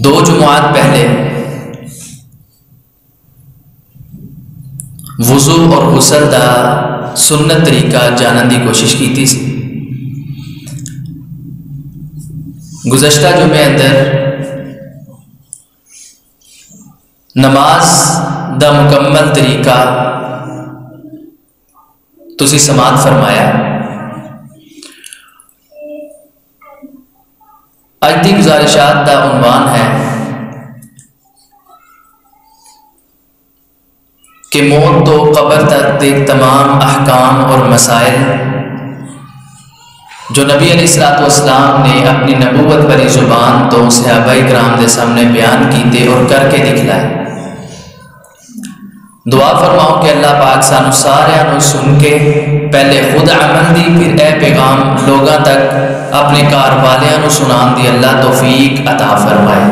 2 جمعات پہلے وضو اور غسل دا سنت طریقہ جانن دی کوشش کی سی۔ گزشتہ جمعے اندر نماز دا مکمل طریقہ تسی سماعت فرمایا۔ اج دی گزارشات دا عنوان ہے کہ موت تو قبر تک دے تمام احکام اور مسائل جو نبی علیہ الصلوۃ والسلام نے اپنی نبوت بری زبان تو صحابہ کرام دے سامنے بیان کیتے اور کر کے دکھلائے۔ دعا فرماؤ کہ اللہ پاک سانو سارے نو سن کے پہلے خود عمل دی پھر اے پیغام لوگاں تک اپنے کار والیاں نو سنان دی اللہ توفیق عطا فرمائے۔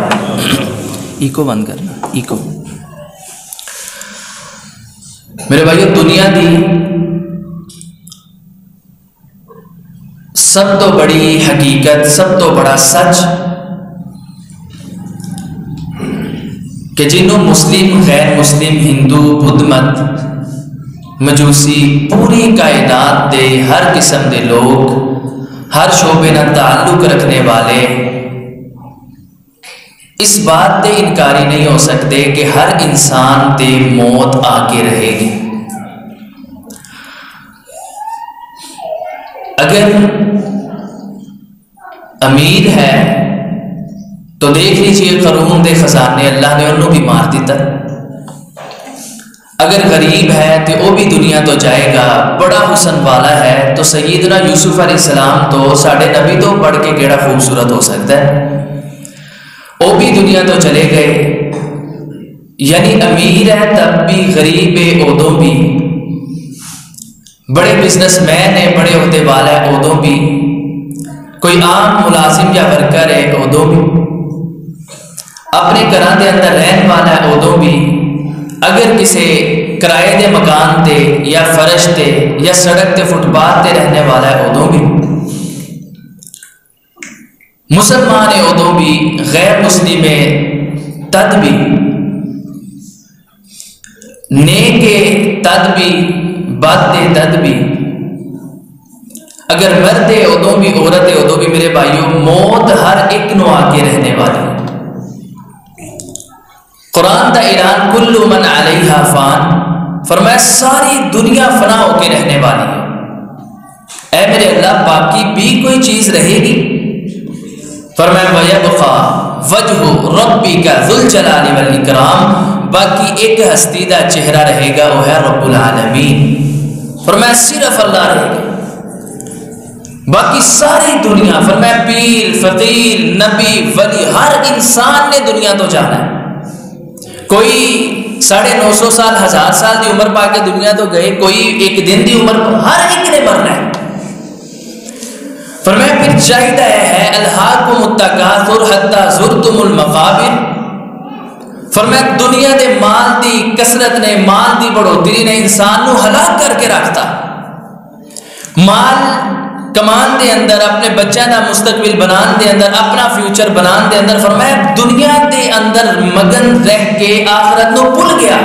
ایکو بند کرنا، ایکو۔ میرے بھائیو، دنیا دی سب تو بڑی حقیقت، سب تو بڑا سچ کہ جنہوں مسلم، غیر مسلم، ہندو، بدھ مت، مجوسی، پوری کائنات دے ہر قسم دے لوگ، ہر شعبے نہ تعلق رکھنے والے اس بات دے انکاری نہیں ہو سکتے کہ ہر انسان تے موت آ کے رہے گی۔ اگر امیر ہے تو دیکھ لیجئے قارون دے خزانے اللہ نے انہوں بھی مار دیتا۔ اگر غریب ہے تو وہ بھی دنیا تو جائے گا، بڑا حسن والا ہے تو سیدنا یوسف علیہ السلام تو ساڑھے نبی تو پڑھ کے کیڑا خوبصورت ہو سکتا ہے، وہ بھی دنیا تو چلے گئے۔ یعنی امیر ہے تب بھی، غریب ہے ادوں بھی، بڑے بزنس مین ہے، بڑے عہدے والا ہے ادوں بھی، کوئی عام ملازم یا ورکر ہے ادوں بھی، اپنے گھراں دے اندر رہن والا ہے ادوں بھی، اگر کسی کرائے دے مکان تے یا فرش تے یا سڑک تے فٹ پاتھ تے رہنے والا ہے ادوں بھی، مسلمان ہے ادوں بھی، غیر مسلم ہے تد بھی، نیک ہے تد بھی، بد ہے تد بھی، اگر مرد ہے ادوں بھی، عورت ہے ادوں بھی۔ میرے بھائیوں، موت ہر ایک نو آ کے رہنے والی۔ قرآن دا اعلان کل من علیہا فان، فرمایا ساری دنیا فنا ہو کے رہنے والی ہے۔ اے میرے اللہ، باقی بھی کوئی چیز رہے گی؟ فرمایا وَيَبْقَى وَجْهُ رَبِّكَ ذُو الْجَلَالِ وَالْإِكْرَامِ، باقی ایک ہستی دا چہرہ رہے گا، وہ ہے رب العالمین۔ فرمایا صرف اللہ رہے گا، باقی ساری دنیا، فرمایا پیر، فقیر، نبی، ولی، ہر انسان نے دنیا تو جانا ہے۔ کوئی 950 سال، 1000 سال دی عمر پا کے دنیا تو گئے، کوئی ایک دن دی عمر، ہر ایک نے مرنا ہے۔ فرمایا پھر چاہیدہ ہے الہاکم التکاثر حتی زرتم المقابر، فرمایا دنیا دے مال دی کثرت نے، مال دی بڑھوتری نے انسان نو ہلاک کر کے رکھتا۔ مال کمان دے اندر، اپنے بچوں دا مستقبل بنان دے اندر، اپنا فیوچر بنان دے اندر، فرمایا دنیا دے اندر مگن رہ کے آخرت نو بھول گیا۔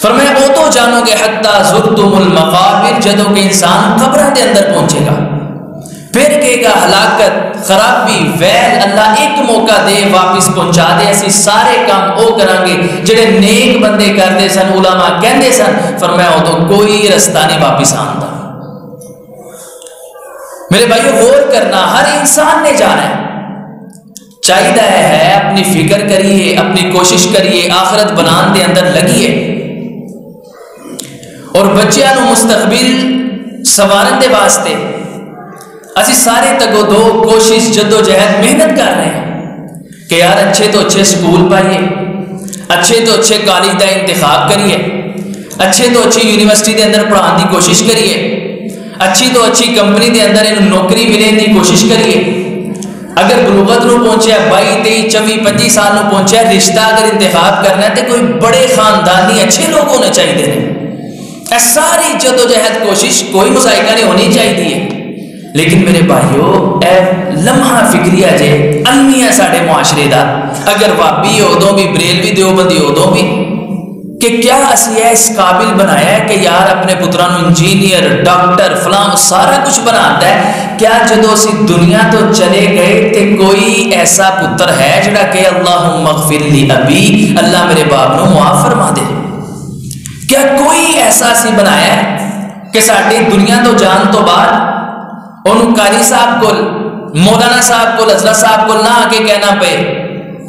فرمایا او تو جانو گے حتی زرتم المقابر، جدوں کہ انسان قبروں دے اندر پہنچے گا، پھر کہے گا ہلاکت، خرابی، ویل، اللہ ایک موقع دے واپس پہنچا دے، اسی سارے کام او کریں گے جڑے نیک بندے کرتے سن، علماء کہندے سن۔ فرمایا او تو کوئی رستہ نہیں واپس آندا۔ میرے بھائیو، غور کرنا، ہر انسان نے جانا ہے، چاہیدہ ہے اپنی فکر کریے، اپنی کوشش کریے، آخرت بنان دے اندر لگیے، اور بچیاں نو مستقبل سوارن دے واسطے اسی سارے تگو دو کوشش، جدو جہد، محنت کر رہے ہیں کہ یار اچھے تو اچھے سکول پائیے، اچھے تو اچھے کالج دا انتخاب کریے، اچھے تو اچھی یونیورسٹی دے اندر پڑھان دی کوشش کریے، اچھی تو اچھی کمپنی دے اندر انہوں نوکری ملنے دی کوشش کریے۔ اگر بلوغت نو پہنچے 22، 23، 24، 25 سال نو پہنچے، رشتہ اگر انتخاب کرنا ہے تو کوئی بڑے خاندانی اچھے لوگ ہونے چاہیے۔ اے ساری جدوجہد کوشش کوئی مذائقہ نہیں ہونی چاہیے، لیکن میرے بھائیو اے لمحہ فکریہ جے المیہ ساڑھے معاشرے دا، اگر وابی ادوں بھی بریلوی دیوبندی ادوں بھی، کہ کیا اسی اس قابل بنایا ہے کہ یار اپنے پتران انجینئر ڈاکٹر فلاں سارا کچھ بناتا ہے؟ کیا جدو اسی دنیا تو چلے گئے تے کوئی ایسا پتر ہے جڑا کہ اللہم اغفر لی ابی، اللہ میرے باپ نو معاف فرما دے؟ کیا کوئی ایسا سی بنایا ہے کہ ساڑھی دنیا تو جان تو بعد انہوں قاری صاحب کو، مولانا صاحب کو، حضرت صاحب کو نہ آکے کہنا پہ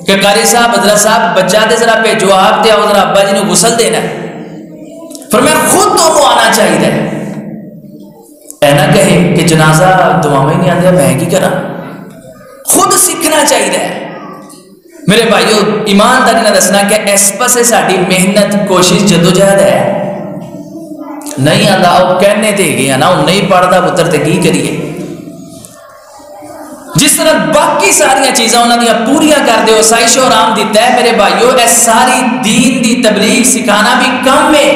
کہ قاری صاحب حضرت صاحب بچہ دے ذرا پہ جواب دیا ذرا ابا جی نے غسل دینا ہے؟ فرمایا خود تو وہ آنا چاہیے، اے نہ کہے کہ جنازہ دعاویں نہیں آندے میں کی کرا، خود سیکھنا چاہیے۔ میرے بھائیو ایمانداری نہ دسنا کہ اس پاسے ساڈی محنت کوشش جدوجہد ہے، نہیں آتا وہ کہنے تے گیا نا، وہ نہیں پڑھتا پتر تے کی کریے؟ جس طرح باقی ساری چیزاں انہوں نے پوریا کر دے، سائش و آرام دیتا ہے، میرے بھائیو اے ساری دین دی تبلیغ سکھانا بھی کم ہے۔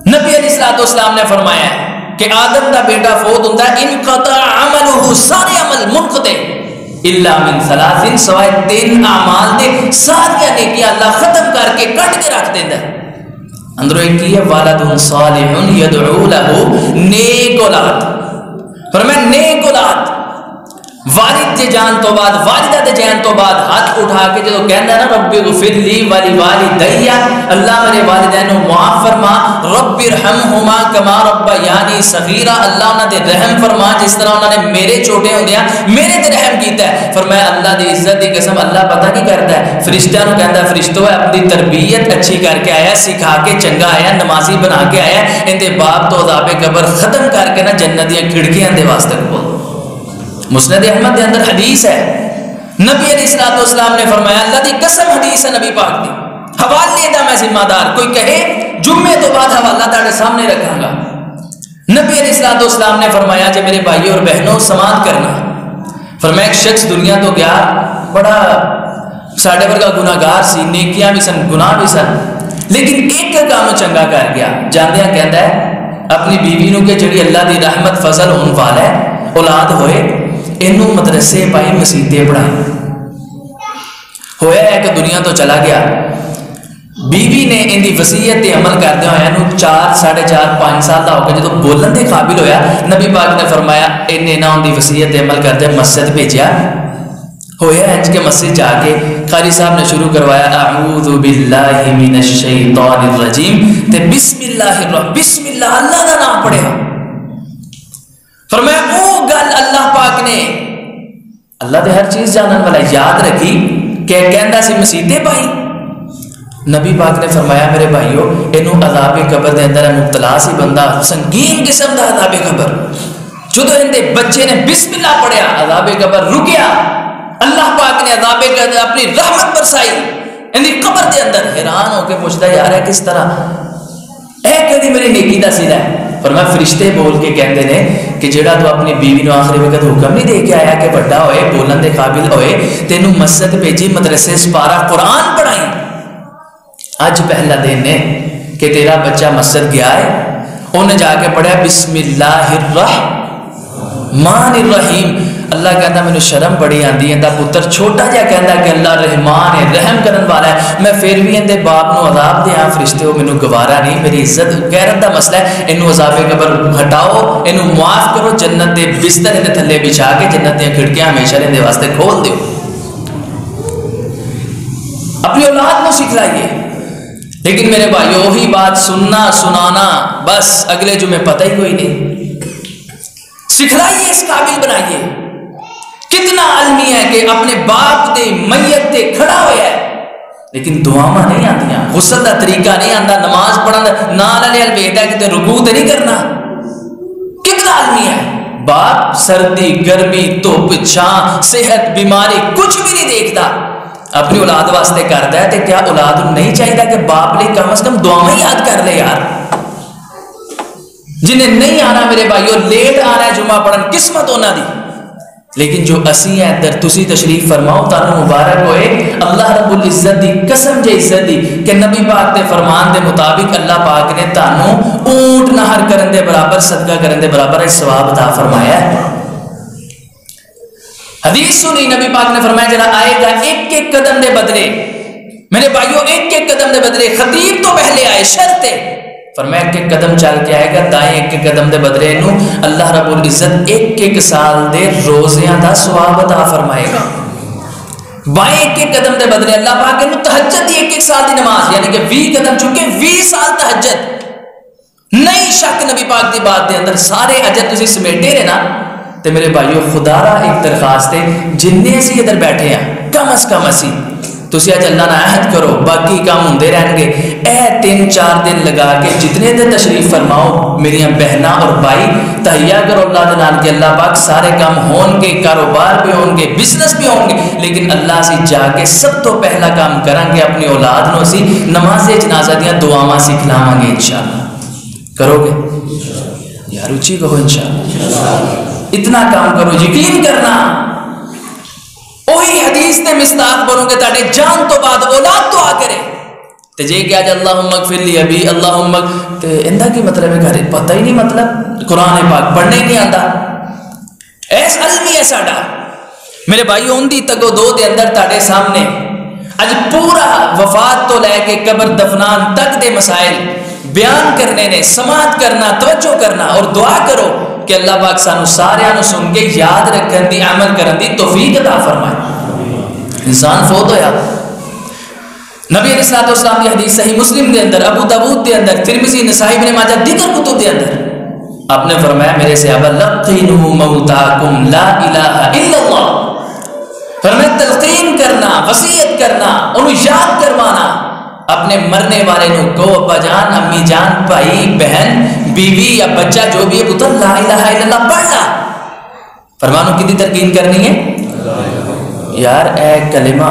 نبی علیہ السلام نے فرمایا ہے کہ آدم دا بیٹا فوت ہوتا ہے، انقطع عملہ، سارے عمل منقطع الا من ثلاث، سوائے 3 اعمال دے ساری نیکیاں اللہ ختم کر کے کٹ کے رکھ دیتا ہے۔ اندروں ایک کی ہے والد صالح یدعو لہ، نیک اولاد، فرمایا نیک اولاد، والد دے جان تو بعد، والدہ دے جان تو بعد ہاتھ اٹھا کے جو کہنا نا رب اغفر لی ولی والدی، اللہ میرے والدین کو معاف فرما، رب ارحمہما کما ربیانی صغیرا، اللہ انہاں دے رحم فرما جس طرح انہوں نے میرے چھوٹے ہوندے ہیں میرے تے رحم کیتا ہے۔ فرمایا اللہ دی عزت دی قسم، اللہ پتہ کی کرتا ہے؟ فرشتوں کو کہتا ہے فرشتوں اپنی تربیت اچھی کر کے آیا، سکھا کے چنگا آیا، نمازی بنا کے آیا، ان دے باپ تو عذاب قبر ختم کر کے نا جنت دی کھڑکیاں دے واسطے کھول۔ مسند احمد دے اندر حدیث ہے، نبی علیہ السلام نے فرمایا، اللہ دی قسم حدیث ہے نبی پاک دی، حوالے دا میں ذمہ دار، کوئی کہے جمعے تو بعد حوالہ تاڑے سامنے رکھاں گا۔ نبی علیہ السلام نے فرمایا جے میرے بھائیوں اور بہنوں سماعت کرنا، فرمایا ایک شخص دنیا تو گیا، بڑا ساڑھے ورگا گناہگار سی، نیکیاں بھی سن گناہ بھی سن، لیکن ایک کام چنگا کر گیا، جاندیاں کہتا ہے اپنی بیوی نو کہ جڑی اللہ دی رحمت فضل ہون والا ہے، اولاد ہوئے، انہوں مدرسے پائی، مسیطے پڑھائی، ہویا ہے کہ دنیا تو چلا گیا، بیوی نے ان دی وصیت تے عمل کردے ہویا انہوں 4 ساڑھے 4 5 سال دا ہو کے جدو بولن دے قابل ہویا، نبی پاک نے فرمایا انہیں نہ ان دی وصیت تے عمل کردے مسجد بھیجیا، ہویا انج کے مسجد جا کے قاری صاحب نے شروع کروایا اعوذ باللہ من الشیطان الرجیم تے بسم اللہ اللہ دا نام پڑھے، فرمایا او گل اللہ پاک نے، اللہ دے ہر چیز جانن والا، یاد رکھی کہ کہندا سی مسیطے پائی، نبی پاک نے فرمایا میرے بھائیو انہوں عذاب قبر دے اندر مبتلا سی بندہ، سنگین قسم دا عذاب قبر، جدو ان دے بچے نے بسم اللہ پڑھیا عذاب قبر رکیا، اللہ پاک نے عذاب قبر اپنی رحمت برسائی ان دی قبر دے اندر، حیران ہو کے پوچھتا یار ہے کس طرح، اے کدی میری نیکی دا سیدھا ہے؟ فرمایا فرشتے بول کے کہتے ہیں کہ جڑا تو اپنی بیوی نو آخری وقت حکم نہیں دے کے آیا کہ بڑا ہوئے بولن دے قابل ہوئے، تینوں مسجد بھیجی، مدرسے سپارا قرآن پڑھائی، آج پہلا دن ہے کہ تیرا بچہ مسجد گیا ہے، انہیں جا کے پڑھا بسم اللہ الرحمن الرحیم، اللہ کہتا میں نے شرم بڑی آندی ہے، پتر چھوٹا جا کہتا کہ اللہ رحمان ہے، رحم کرن والا ہے، میں پھر بھی اندے باپ نو عذاب دیا، فرشتے ہو میں گوارا نہیں، میری عزت غیرت دا مسئلہ ہے، انہوں عذاب قبر ہٹاؤ، انہوں معاف کرو، جنت دے بستر اندے تھلے بچھا کے جنت دے کھڑکیاں ہمیشہ اندے واسطے کھول دیو۔ اپنی اولاد کو سکھلائیے، لیکن میرے بھائیو وہی بات سننا سنانا بس اگلے جمعے پتہ ہی کوئی نہیں، سکھلائیے، اس قابل بنائیے۔ کتنا عالمی ہے کہ اپنے باپ دے میت دے کھڑا ہویا ہے لیکن دعاواں نہیں آندیاں، غسل دا طریقہ نہیں آندا، نماز پڑھن دا نال علی الویدا کہ تے رکوع تے نہیں کرنا، کتنا عالمی ہے، باپ سردی گرمی دھوپ چھاں صحت بیماری کچھ بھی نہیں دیکھتا، اپنی اولاد واسطے کرتا ہے، تے کیا اولاد نہیں چاہیے کہ باپ لے کم از کم دعاواں یاد کر لے یار؟ جنہیں نہیں آنا میرے بھائیو لیٹ آنا ہے جمعہ پڑھن، قسمت ہونا دی، لیکن جو اسی ہیں ادھر تسی تشریف فرماؤ تانوں مبارک ہوئے. اللہ رب العزت دی قسم جے عزت دی کہ نبی پاک دے فرمان دے مطابق اللہ پاک نے تانوں اونٹ نہر کرن دے برابر صدقہ کرن دے برابر ثواب عطا فرمایا ہے. حدیث سنی نبی پاک نے فرمایا جڑا آئے گا ایک ایک قدم دے بدلے، میرے بھائیوں ایک ایک قدم دے بدلے، خطیب تو پہلے آئے شرط ہے، فرمایا ایک ایک قدم چل کے آئے گا دائیں ایک ایک قدم دے بدلے نو اللہ رب العزت ایک ایک سال دے روزیاں دا ثواب عطا فرمائے گا. بائیں ایک ایک قدم دے بدلے اللہ پاک نے تہجد دی ایک ایک سال دی نماز یعنی کہ 20 قدم چکے 20 سال تہجد. نہیں شک نبی پاک دی بات دے اندر سارے اجر تسی سمیٹے رہے نا. تے میرے بھائیو خدا را ایک درخواست ہے جننے اسی ادھر بیٹھے ہیں کم از کم اسی تسی اج اللہ نہ عہد کرو باقی کام ہوندے رہن گے. اے 3-4 دن لگا کے جتنے دن تشریف فرماؤ میری بہناں اور بھائی تہیا کرو اللہ دے نال کہ اللہ پاک سارے کام ہون گے، کاروبار بھی ہون گے، بزنس بھی ہون گے، لیکن اللہ سے جا کے سب تو پہلا کام کریں گے اپنی اولاد نو اسی نماز جنازہ دیاں دعاواں سکھلاواں گے انشاءاللہ. کرو گے یار اچھی کہو انشاءاللہ. اتنا کام کرو یقین کرنا وہی حدیث نے مصداق بنو گے تاڑے جان تو بعد اولاد دعا کرے تے جے کہ آج اللہم اغفر لی ابی اللہم تے اندہ کی مطلب ہے گھر پتہ ہی نہیں مطلب قرآن پاک پڑھنے نہیں آندا ایس علمی ہے ساڑا. میرے بھائی ہوندی تگو دو دے اندر تاڑے سامنے اج پورا وفات تو لے کے قبر دفنان تک دے مسائل بیان کرنے نے سماعت کرنا توجہ کرنا اور دعا کرو کہ اللہ پاک سانو سارے نو سن کے یاد رکھن دی عمل کرن دی توفیق عطا فرمائے. انسان فوت ہویا نبی علیہ الصلوۃ والسلام کی حدیث صحیح مسلم دے اندر ابو داؤد دے اندر ترمذی نسائی ابن ماجہ دیگر کتب دے اندر آپ نے فرمایا میرے صحابہ لقینوا موتاکم لا الہ الا اللہ. فرمایا تلقین کرنا وصیت کرنا انہوں یاد کروانا اپنے مرنے والے نو کو ابا جان امی جان بھائی بہن بیوی یا بچہ جو بھی ہے پتر لا الہ الا اللہ پڑھنا. فرمانو کتنی تلقین کرنی ہے یار اے کلمہ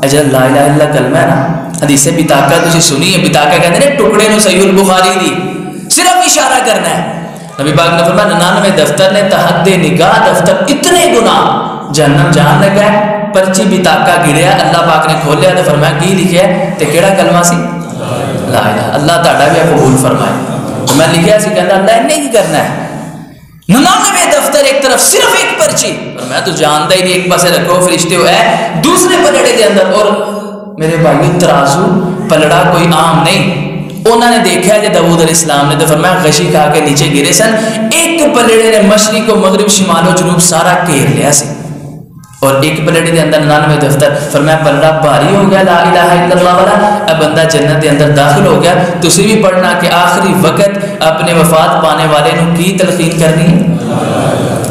اجل لا الہ الا کلمہ ہے نا. حدیث بتاکہ تجھے سنی ہے بتاکہ کہتے ہیں ٹکڑے نو صحیح البخاری دی صرف اشارہ کرنا ہے. نبی پاک نے فرمایا 99 دفتر نے تحت نگاہ دفتر اتنے گناہ جہنم جان لگا ہے. پرچی بتاکہ گریا اللہ پاک نے کھولیا تو فرمایا کی لکھیا ہے تے کیڑا کلمہ سی لا الہ. اللہ تعالیٰ بھی قبول فرمائے. میں لکھیا سی کہتا اللہ نے ہی کرنا ہے 99 دفتر ایک طرف صرف ایک پرچی اور میں تو جانتا ہی نہیں ایک پاسے رکھو فرشتے ہوئے ہے دوسرے پلڑے دے اندر. اور میرے بھائی ترازو پلڑا کوئی عام نہیں. انہوں نے دیکھا کہ داؤد علیہ السلام نے تو فرمایا غشی کھا کے نیچے گرے سن ایک پلڑے نے مشرق و مغرب شمال و جنوب سارا گھیر لیا سی اور ایک پلڑے دے اندر 99 دفتر. فرمایا پلڑا بھاری ہو گیا لا الہ الا اللہ والا اب بندہ جنت دے اندر داخل ہو گیا. تسی بھی پڑھنا کہ آخری وقت اپنے وفات پانے والے نو کی تلقین کرنی ہے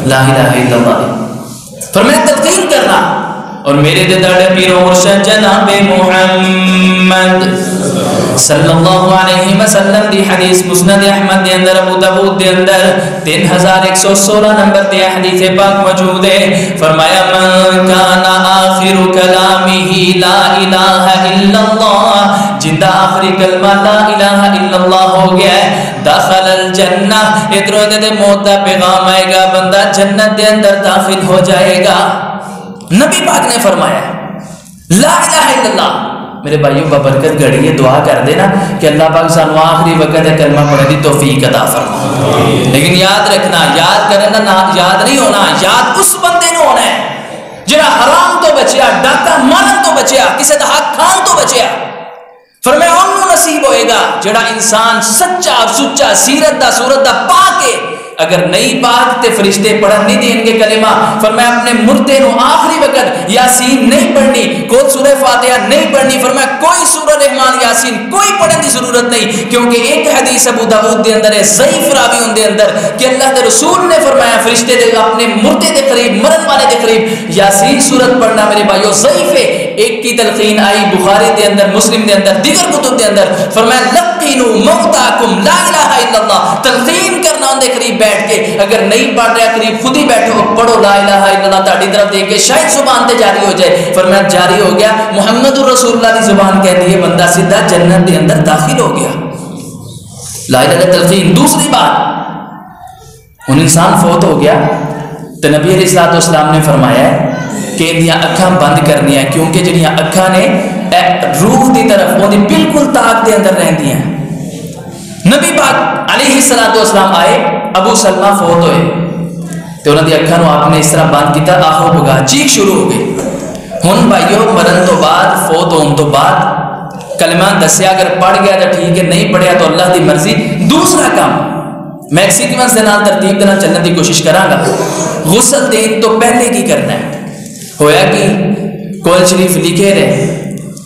لا الہ الا اللہ. فرمایا تلقین کرنا. اور میرے دے داڑے پیر و مرشد جناب محمد صلی اللہ علیہ وسلم دی حدیث مسند احمد دے اندر ابو داؤد دے اندر 3116 نمبر تے حدیث پاک موجود ہے. فرمایا من کان آخر کلامہ لا الہ الا اللہ جندہ آخری کلمہ لا الہ الا اللہ ہو گیا ہے داخل الجنہ ادھر دے موت دا پیغام آئے گا بندہ جنت دے اندر داخل ہو جائے گا. نبی پاک نے فرمایا لا الہ الا اللہ. میرے بھائیوں ببرکت گھڑی ہے دعا کر دینا کہ اللہ پاک سانو آخری وقت کلمہ پڑھنے دی توفیق عطا فرمائے. لیکن یاد رکھنا یاد کرنا یاد نہیں ہونا یاد اس بندے نے ہونا ہے جڑا حرام تو بچیا ڈاکہ مارن تو بچیا کسی دا حق کھان تو بچیا. فرمایا انہوں نصیب ہوئے گا جڑا انسان سچا اور سچا سیرت دا صورت دا پاک ہے. اگر نہیں پاک تے فرشتے پڑھن نہیں دیں گے کلمہ. فرمایا اپنے مردے نو آخری وقت یاسین نہیں پڑھنی کوئی سورہ فاتحہ نہیں پڑھنی. فرمایا کوئی سورہ رحمان یاسین کوئی پڑھن دی ضرورت نہیں کیونکہ ایک حدیث ابو داؤد دے اندر ہے ضعیف راوی ان دے اندر کہ اللہ دے رسول نے فرمایا فرشتے دے اپنے مردے دے قریب مرن والے دے قریب یاسین سورت پڑھنا میرے بھائیو ضعیف ہے. ایک کی تلقین آئی بخاری دے اندر مسلم دے اندر دیگر کتب دے اندر. فرمایا لقینوا موتاکم لا الہ الا اللہ تلقین کرنا ان دے قریب بیٹھ کے. اگر نہیں پڑھ رہا قریب خود ہی بیٹھو پڑھو لا الہ الا اللہ تاڑی طرف دیکھ کے شاید زبان تے جاری ہو جائے. فرمایا جاری ہو گیا محمد رسول اللہ دی زبان کہتی ہے بندہ سیدھا جنت دے اندر داخل ہو گیا. لا الہ الا تلقین. دوسری بات ہن انسان فوت ہو گیا تو نبی علیہ الصلوۃ والسلام نے فرمایا ہے کہ اندیاں اکھاں بند کرنی ہیں، کیونکہ جڑیاں اکھاں نے روح دی طرف وہ بالکل طاق دے اندر رہندی ہیں۔ نبی پاک علیہ الصلوۃ والسلام آئے، ابو سلمہ فوت ہوئے تو انہوں نے اکھاں آپ نے اس طرح بند کیتا، آہو بگا چیخ شروع ہو گئی۔ ہن بھائیو مرن تو بعد، فوت ہون تو بعد کلمہ دسیا، اگر پڑھ گیا تو ٹھیک ہے، نہیں پڑھیا تو اللہ دی مرضی۔ دوسرا کام میں ایک سیکوینس دے نال ترتیب دے نال چلنے دی کوشش کراں گا۔ غسل دین تو پہلے کی کرنا ہے؟ ہویا کہ قرآن شریف لکھے رہے،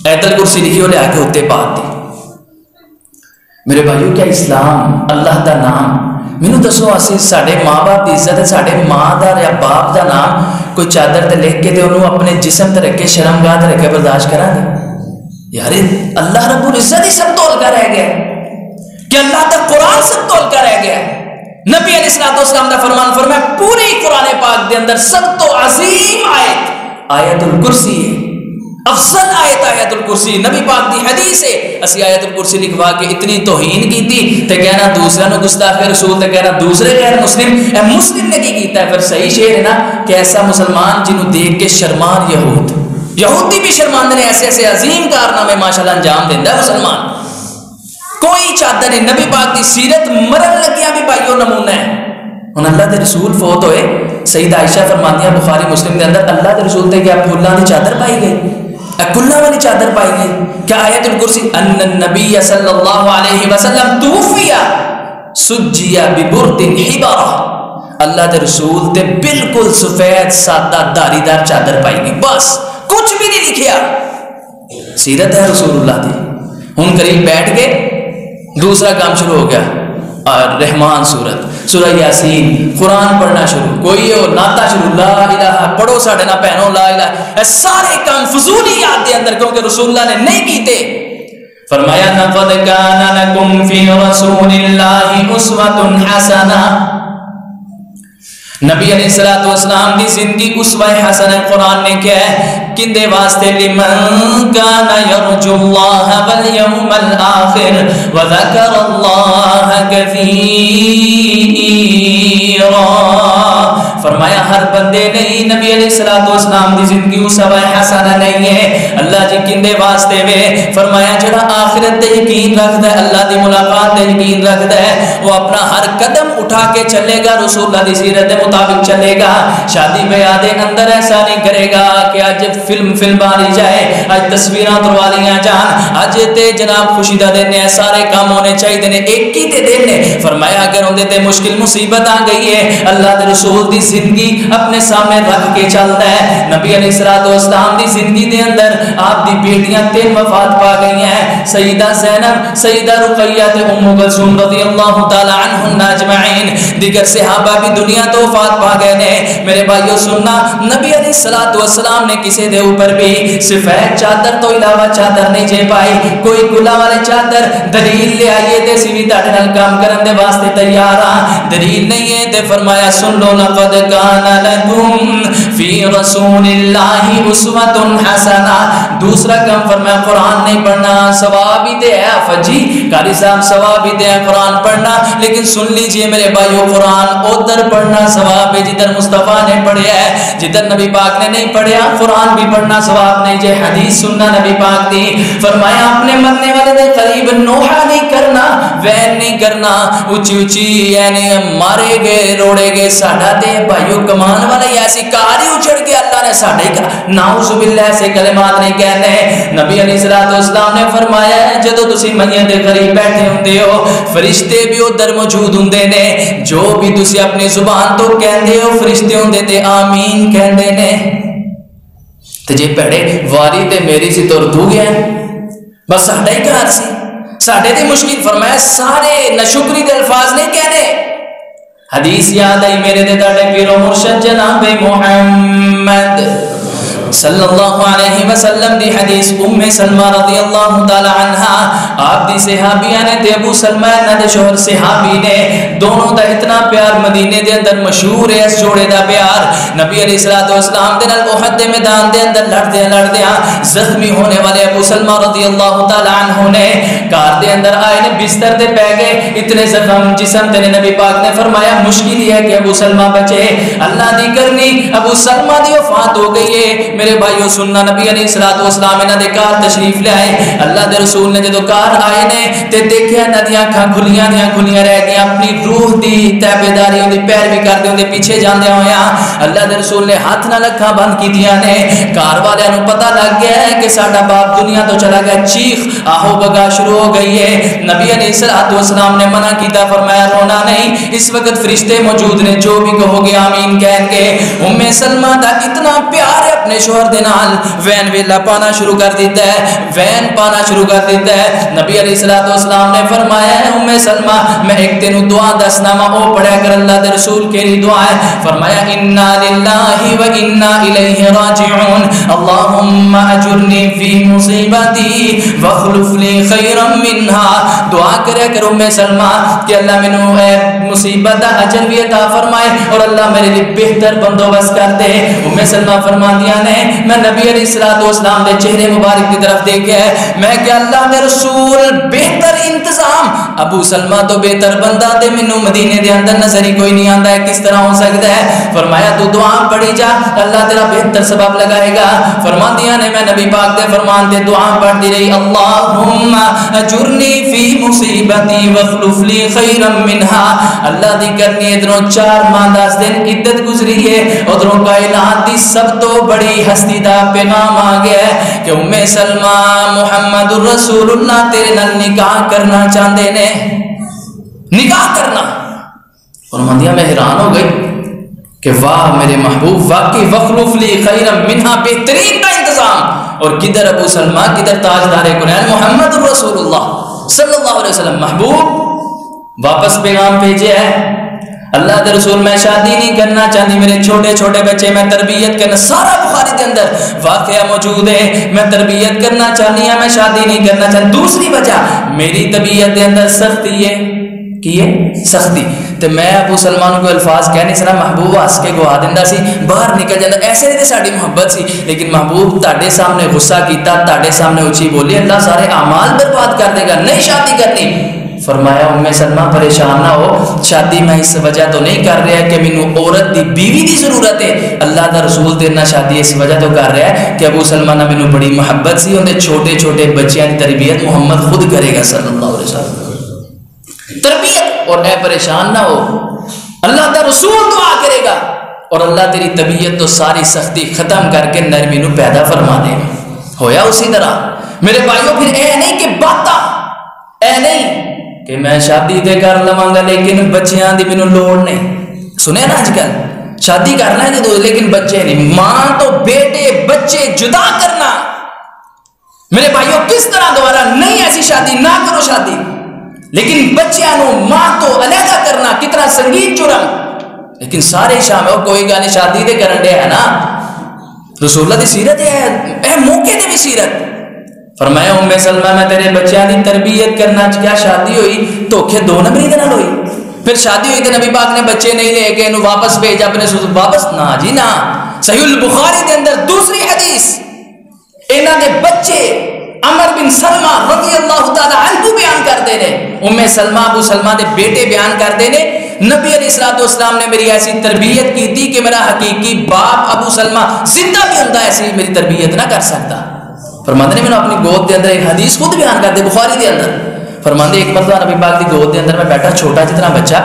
آیت الکرسی لکھی ہو لے آ کے اتنے پا دی۔ میرے بھائیو کیا اسلام اللہ دا نام، مینو دسو اسی ساڈے ماں باپ کی عزت ہے، ساڈے ماں دا یا باپ دا نام کوئی چادر تے لکھ کے تے انہوں اپنے جسم تے رکھ کے شرم گاہ تے رکھ کے برداشت کرا گے؟ یار اللہ رب العزت ہی سب تو ہلکا رہ گیا کہ اللہ دا قرآن سب تو ہلکا رہ گیا۔ نبی علیہ الصلوۃ والسلام دا فرمان فرمایا پوری قرآن پاک دے اندر سب تو عظیم آیت آیت الکرسی ہے، افضل آیت آیت الکرسی۔ نبی پاک دی حدیث ہے، اسی آیت الکرسی لکھوا کے اتنی توہین کی تھی تے کہنا دوسرا نو گستاخ رسول تے کہنا دوسرے غیر مسلم۔ اے مسلم نے کی کیتا ہے؟ پھر صحیح شعر ہے نا کہ ایسا مسلمان جنہوں دیکھ کے شرمان یہودی بھی شرماندے نے، ایسے ایسے عظیم کارنامے ماشاءاللہ انجام دیندا ہے مسلمان۔ کوئی چادر نہیں، نبی پاک دی سیرت مرن لگیا بھی بھائیو نمونہ ہے۔ ہن اللہ دے رسول فوت ہوئے، سیدہ عائشہ فرماندیاں بخاری مسلم دے اندر اللہ دے رسول تے کیا پھولاں دی چادر پائی گئی، کلہ والی چادر پائی گئی؟ کیا آیت الکرسی ان النبی صلی اللہ علیہ وسلم توفی سجیا ببرد حبرہ، اللہ دے رسول تے بالکل سفید سادہ داری دار چادر پائی گئی، بس کچھ بھی نہیں لکھیا۔ سیرت ہے رسول اللہ دی۔ ہن قریب بیٹھ کے دوسرا کام شروع ہو گیا، رحمان سورت، سورہ یاسین، قرآن پڑھنا شروع، کوئی ہو ناتا شروع، لا الہ پڑھو ساڑھے نہ پہنو لا الہ، اے سارے کام فضولی یاد دے اندر کیونکہ رسول اللہ نے نہیں کیتے۔ فرمایا لقد کان لکم فی رسول اللہ اسوۃ حسنہ، نبی علیہ الصلوۃ والسلام دی زندگی اسوہ حسنہ قرآن نے کیا ہے کندے واسطے؟ لمن کان یرجو اللہ والیوم الآخر وذکر اللہ کثیرا۔ فرمایا ہر بندے نہیں، نبی علیہ الصلوۃ والسلام دی زندگی اسوہ حسنہ نہیں ہے۔ اللہ جی کندے واسطے وے؟ فرمایا جڑا آخرت تے یقین رکھدا ہے، اللہ دی ملاقات تے یقین رکھدا ہے، وہ اپنا ہر قدم اٹھا کے چلے گا رسول اللہ دی سیرت مطابق چلے گا۔ شادی بیاہ دے اندر ایسا نہیں کرے گا کہ آج فلم آ جائے، آج تصویراں تروا لیاں جان، آج تے جناب خوشی دا دن ہے، سارے کام ہونے چاہیے نے ایک ہی تے دن ہے۔ فرمایا اگر اندے تے مشکل مصیبت آ گئی ہے، اللہ دے رسول دی زندگی اپنے سامنے رکھ کے چلتا ہے۔ نبی علیہ الصلوۃ والسلام دی زندگی دے اندر آپ دی بیٹیاں 3 وفات پا گئی ہیں، سیدہ زینب، سیدہ رقیہ تے ام کلثوم رضی اللہ تعالی عنہن اجمعین۔ دیگر صحابہ بھی دنیا تو وفات پا گئے نے۔ میرے بھائیو سننا، نبی علیہ الصلوۃ والسلام نے کسی دے اوپر بھی سفید چادر تو علاوہ چادر نہیں جے پائی، کوئی گلا والے چادر دلیل لے آئیے تے سی بھی تاڑے نال کام کرن دے واسطے تیار ہاں، دلیل نہیں ہے تے فرمایا سن لو لقد کان لکم فی رسول اللہ اسوۃ حسنہ۔ دوسرا کام فرمایا قرآن نہیں پڑھنا، ثواب ہی تے ہے فجی قاری صاحب، ثواب ہی تے ہے قرآن پڑھنا، لیکن سن لیجئے میرے بھائیو قرآن ادھر پڑھنا ثواب ہے جدھر مصطفیٰ نے پڑھیا ہے، جدھر نبی پاک نے نہیں پڑھیا قرآن بھی پڑھنا ثواب نہیں جے حدیث سننا نبی پاک دی۔ فرمایا اپنے مرنے والے دے قریب نوحہ نہیں کرنا، وین نہیں کرنا، اچھی اچھی یعنی مارے گئے روڑے گئے ساڑھا دے بھائیو کمان والا ایسی کاری اچھڑ کے اللہ نے ساڑھے کا نعوذ باللہ سے کلمات نہیں کہنے۔ نبی علیہ الصلوۃ والسلام نے فرمایا ہے جدو تسی میت دے قریب بیٹھے ہوندے ہو فرشتے بھی ادھر موجود ہوندے نے، جو بھی تسی اپنی زبان تو کہندے ہو فرشتے ہوندے تے آمین کہندے نے۔ تے جے پہڑے واری تے میری سی تو ردو گیا بس ساڑھا ہی کار سی، ساڑھے تے مشکل۔ فرمایا سارے نشکری دے الفاظ نہیں کہنے۔ حدیث یاد آئی میرے دے تاڑے پیر و مرشد جناب محمد صلی اللہ علیہ وسلم دی حدیث ام سلمہ رضی اللہ تعالی عنہا آپ دی صحابیہ نے تے ابو سلمہ نہ دے شوہر صحابی نے دونوں دا اتنا پیار مدینے دے اندر مشہور ہے اس جوڑے دا پیار نبی علیہ الصلوۃ والسلام دے نال احد دے میدان دے اندر لڑدے زخمی ہونے والے ابو سلمہ رضی اللہ تعالی عنہ نے کار دے اندر آئے نے بستر تے پے گئے اتنے زخم جسم تے نبی پاک نے فرمایا مشکل ہی ہے کہ ابو سلمہ بچے اللہ دی کرنی ابو سلمہ دی وفات ہو گئی ہے میرے بھائیو سننا نبی علیہ الصلوۃ والسلام انہاں دے کار تشریف لے آئے اللہ دے رسول نے جدوں کار آئے نے تے دیکھیا انہاں دی اکھاں کھلیاں رہ گئیاں اپنی روح دی تابعداری دی پیروی کردے ہوندے پیچھے جاندے ہویا اللہ دے رسول نے ہاتھ نال اکھاں بند کیتیاں نے کار والیاں نوں پتہ لگ گیا ہے کہ ساڈا باپ دنیا تو چلا گیا چیخ آہو بگا شروع ہو گئی ہے نبی علیہ الصلوۃ والسلام نے منع کیتا فرمایا رونا نہیں اس وقت فرشتے موجود نے جو بھی کہو گے آمین کہیں گے ام سلمہ دا اتنا پیار ہے اپنے شوہر دے نال وین ویلا پانا شروع کر دیتا ہے نبی علیہ الصلوۃ والسلام نے فرمایا ہے ام سلمہ میں ایک تینوں دعا دسنا وا او پڑھیا کر اللہ دے رسول کیڑی دعا ہے فرمایا انا للہ و انا الیہ راجعون اللهم اجرنی فی مصیبتی واخلف لی خیرا منها دعا کرے کر ام سلمہ کہ اللہ مینوں مصیبت دا اجر بھی عطا فرمائے اور اللہ میرے لیے بہتر بندوبست کر دے ام سلمہ فرماندیاں نے میں نبی علیہ الصلوۃ والسلام دے چہرے مبارک کی طرف دیکھا ہے میں کہ اللہ دے رسول بہتر انتظام ابو سلمہ تو بہتر بندہ تے مینوں مدینے دے اندر نظر ہی کوئی نہیں آندا ہے کس طرح ہو سکتا ہے فرمایا تو دعا پڑھی جا اللہ تیرا بہتر سبب لگائے گا فرماندیاں نے میں نبی پاک دے فرمان دے دعا پڑھتی رہی اللہم اجرنی فی مصیبتی واخلف لی خیرا منها اللہ دی کرنی ادھروں 4 ماہ 10 دن عدت گزری ہے ادھروں کائنات دی سب تو بڑی ہستی دا پیغام آ گیا ہے کہ ام سلمہ محمد رسول اللہ تیرے نال نکاح کرنا چاہتے نے نکاح کرنا اور مندیاں میں حیران ہو گئی کہ واہ میرے محبوب واقعی وخلف لی خیرا منہا بہترین کا انتظام اور کدھر ابو سلمہ کدھر تاجدار کونین محمد رسول اللہ صلی اللہ علیہ وسلم محبوب واپس پیغام بھیجے ہے اللہ دے رسول میں شادی نہیں کرنا چاہتی میرے چھوٹے چھوٹے بچے میں تربیت کرنا سارا بخاری دے اندر واقعہ موجود ہے میں تربیت کرنا چاہتی ہوں میں شادی نہیں کرنا چاہتی دوسری وجہ میری طبیعت دے اندر سختی ہے کی ہے سختی تو میں ابو سلمان کو الفاظ کہہ نہیں سکتا محبوب ہس کے گوا دینا سی باہر نکل جاتا ایسے نہیں ساری محبت سی لیکن محبوب تاڑے سامنے غصہ کیتا تاڑے سامنے اچھی بولی اللہ سارے اعمال برباد کر دے گا نہیں شادی کرنی فرمایا ام سلمہ پریشان نہ ہو شادی میں اس وجہ تو نہیں کر رہا کہ مینوں عورت دی بیوی دی ضرورت ہے اللہ دا رسول دینا شادی اس وجہ تو کر رہا ہے کہ ابو سلمہ نہ مینوں بڑی محبت سی اندے چھوٹے چھوٹے بچیاں دی تربیت محمد خود کرے گا صلی اللہ علیہ وسلم تربیت اور اے پریشان نہ ہو اللہ دا رسول دعا کرے گا اور اللہ تیری طبیعت تو ساری سختی ختم کر کے نرمی نو پیدا فرما دے ہویا اسی طرح میرے بھائیوں پھر اے نہیں کہ باتا اے نہیں کہ میں شادی تے کر لواں گا لیکن بچیاں دی مینوں لوڑ نہیں سنے نا آج کل شادی کرنا ہے تو لیکن بچے نہیں ماں تو بیٹے بچے جدا کرنا میرے بھائیوں کس طرح دوبارہ نہیں ایسی شادی نہ کرو شادی لیکن بچیاں نو ماں تو علیحدہ کرنا کتنا سنگین جرم لیکن سارے شامل کوئی گانے شادی دے کرن دے ہے نا رسول اللہ دی سیرت ہے اے موقع دے بھی سیرت فرمایا ام سلمہ میں تیرے بچیاں دی تربیت کرنا کیا شادی ہوئی دھوکے 2 نمبری دے نال ہوئی پھر شادی ہوئی تے نبی پاک نے بچے نہیں لے کے انہوں واپس بھیجا اپنے سوز واپس نہ جی نہ صحیح البخاری دے اندر دوسری حدیث انہاں دے بچے عمر بن سلمہ رضی اللہ تعالی عنہ بیان کر دے نے ام سلمہ ابو سلمہ دے بیٹے بیان کر دے نے نبی علیہ الصلوۃ والسلام نے میری ایسی تربیت کی تھی کہ میرا حقیقی باپ ابو سلمہ زندہ بھی ہوتا ایسی میری تربیت نہ کر سکتا فرماندے نے میں اپنی گود دے اندر ایک حدیث خود بیان کر دے بخاری دے اندر فرماندے ایک مرتبہ نبی پاک دی گود دے اندر میں بیٹھا چھوٹا جتنا بچہ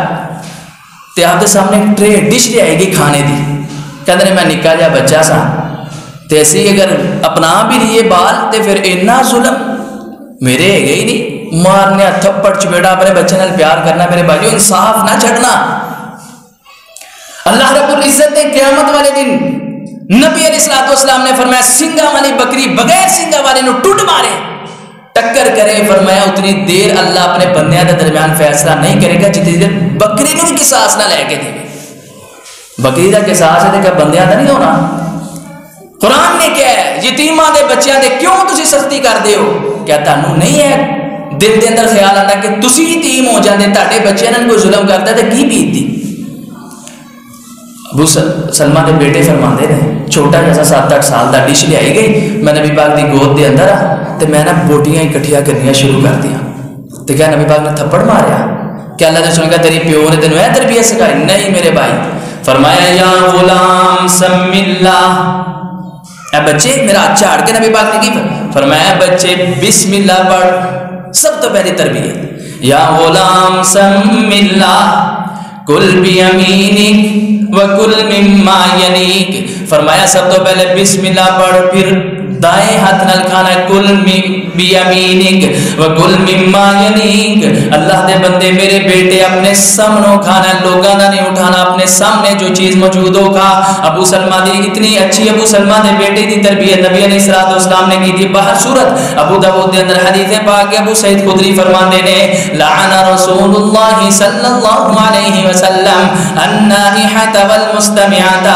تے آپ دے سامنے ایک ٹرے ڈش لے آئے گی کھانے دی کہندے نے میں نکا جا بچہ سا تے ایسی اگر اپنا بھی لیے بال تے پھر اتنا ظلم میرے ہے گئی نہیں مارنے تھپڑ چپیڑا اپنے بچے نال پیار کرنا میرے بھائیو انصاف نہ چھڑنا اللہ رب العزت نے قیامت والے دن نبی علیہ الصلوۃ والسلام نے فرمایا سنگا والی بکری بغیر سنگا والے نو ٹوٹ مارے ٹکر کرے فرمایا اتنی دیر اللہ اپنے بندیاں دے درمیان فیصلہ نہیں کرے گا جتنی دیر بکری نو بھی قصاص نہ لے کے دے بکری دا قصاص ہے کہ بندیاں دا نہیں ہونا قرآن نے یہ کیا ہے یتیماں دے بچیاں دے کیوں تسی سختی کردے ہو؟ کیا تانوں نہیں ہے دل دے اندر خیال آتا کہ تسی یتیم ہو جاندے تاڈے بچیاں نال کوئی ظلم کرتا ہے تے کی بیتتی؟ ابو سلمہ دے بیٹے فرماندے نے چھوٹا جیسا 7-8 سال دا ڈش لے آئی گئی میں نبی پاک دی گود دے اندر تے میں بوٹیاں اکٹھیاں کرنیاں شروع کر دیا تے کیا نبی پاک نے تھپڑ ماریا؟ کیا اللہ نے سن کہا تیری پیو نے تینوں اے تربیت سکھائی؟ نہیں میرے بھائی، فرمایا یا غلام سم اللہ، اے بچے میرا ہاتھ چاڑ کے نبی پاک نے کی فرمایا بچے بسم اللہ پڑھ، سب تو پہلی تربیت یا غلام سم اللہ کل بیمینک وکل مما ینیک، فرمایا سب تو پہلے بسم اللہ پڑھ پھر دائیں ہاتھ نال کھانا کل بیمینک وکل مما ینیک، اللہ دے بندے میرے بیٹے اپنے سامنے کھانا، لوگاں دا نہیں اٹھانا، اپنے سامنے جو چیز موجود ہو کھا۔ ابو سلمہ دی اتنی اچھی ابو سلمہ دے بیٹے دی تربیت نبی علیہ الصلوۃ والسلام نے کی تھی باہر صورت ابو داؤد دے اندر حدیث پاک ابو سعید خدری فرماندے نے لعن رسول اللہ صلی اللہ علیہ وسلم النائحۃ والمستمعۃ،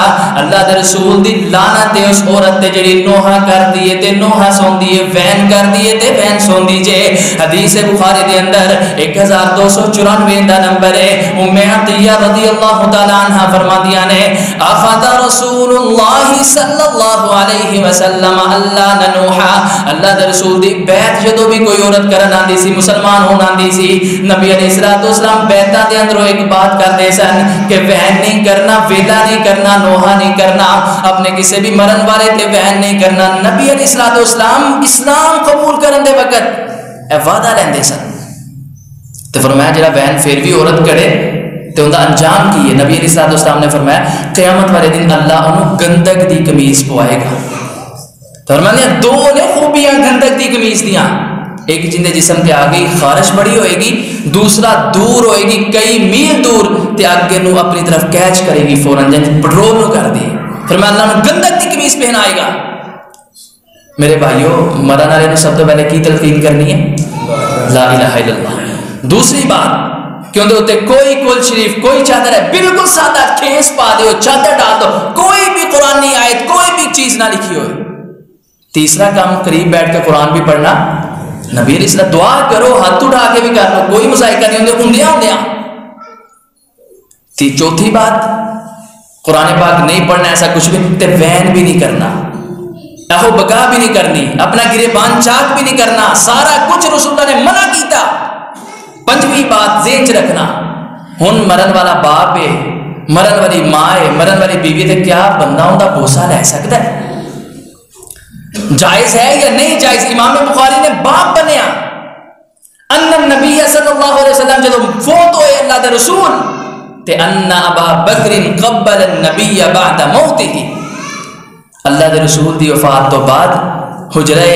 اللہ دے رسول دی لعنت ہے اس عورت تے جڑی نوحہ کر دیے تے نوحہ سون دیے، وین کر دیے تے وین سون دیجے۔ حدیث بخاری دے اندر 1294 دا نمبر ہے۔ ام عطیہ رضی اللہ تعالی عنہ فرماندیاں نے اخذ رسول اللہ صلی اللہ علیہ وسلم اللہ نوحہ، اللہ دے رسول دی بیعت جدوں بھی کوئی عورت کرن آندی سی، مسلمان ہون آندی سی، نبی علیہ الصلوۃ والسلام بیعتاں دے اندر ایک بات کردے سن کہ وین نہیں کرنا، ویلا نہیں کرنا، نوحہ نہیں کرنا، اپنے کسی بھی مرن والے تے وین نہیں کرنا۔ نبی علیہ الصلوۃ والسلام اسلام قبول کرن دے وقت اے وعدہ لیندے سن تے فرمایا جڑا وین پھر بھی عورت کرے تے ان دا انجام کی ہے؟ نبی علیہ الصلوۃ والسلام نے فرمایا قیامت والے دن اللہ انہوں گندک دی قمیض پوائے گا۔ فرمایا دو نے خوبیاں گندک دی قمیض دیاں، ایک جن دے جسم تے آ گئی خارش بڑی ہوئے گی، دوسرا دور ہوئے گی کئی میل دور تے آگے نو اپنی طرف کیچ کرے گی فوراً جن پٹرول نو کر دی۔ فرمایا اللہ نے گندک دی قمیض پہنائے گا۔ میرے بھائیوں مرن والے نے سب تو پہلے کی تلقین کرنی ہے لا الہ الا اللہ۔ دوسری بات کہ اندر ہوتے کوئی کل شریف کوئی چادر ہے بالکل سادہ کھیس پا دے چادر ڈال دو، کوئی بھی قرآن نہیں آیت کوئی بھی چیز نہ لکھی ہوئے۔ تیسرا کام قریب بیٹھ کے قرآن بھی پڑھنا، نبی علیہ السلام دعا کرو ہاتھ اٹھا کے بھی کر لو، کوئی مذائقہ نہیں ہوتے اندیاں اندیاں۔ چوتھی بات قرآن پاک نہیں پڑھنا ایسا کچھ بھی، تے وین بھی نہیں کرنا، اہو بگا بھی نہیں کرنی، اپنا گریبان چاک بھی نہیں کرنا، سارا کچھ رسول اللہ نے منع کیتا۔ پنجویں بات ذہن چ رکھنا، ہن مرن والا باپ ہے، مرن والی ماں ہے، مرن والی بیوی تے کیا بندہ ان کا بوسہ لے سکتا ہے؟ جائز ہے یا نہیں جائز؟ امام بخاری نے باب بنیا ان النبی صلی اللہ علیہ وسلم جب فوت ہوئے اللہ دے رسول تے ان ابا بکر قبل النبی بعد موتہ، اللہ دے رسول دی وفات تو بعد حجرہ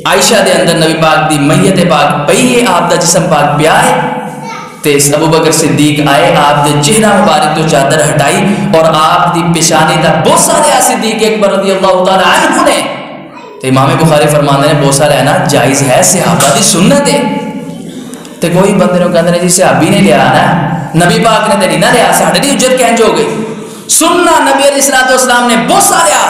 عائشہ دے اندر نبی پاک دی میت پاک پئی ہے، آپ دا جسم پاک پیا ہے تے ابو بکر صدیق آئے، آپ دے چہرہ مبارک تو چادر ہٹائی اور آپ دی پیشانی دا بوسہ لیا صدیق اکبر رضی اللہ تعالی عنہ نے۔ تے امام بخاری فرماندے نے بوسہ لینا جائز ہے، صحابہ دی سنت ہے۔ تے کوئی بندے نو کہندے نے جی صحابی نے لیا نا، نبی پاک نے تے نہیں نہ لیا، ساڈے دی اجت کہنج ہو گئی۔ سننا نبی علیہ الصلوۃ والسلام نے بوسہ لیا،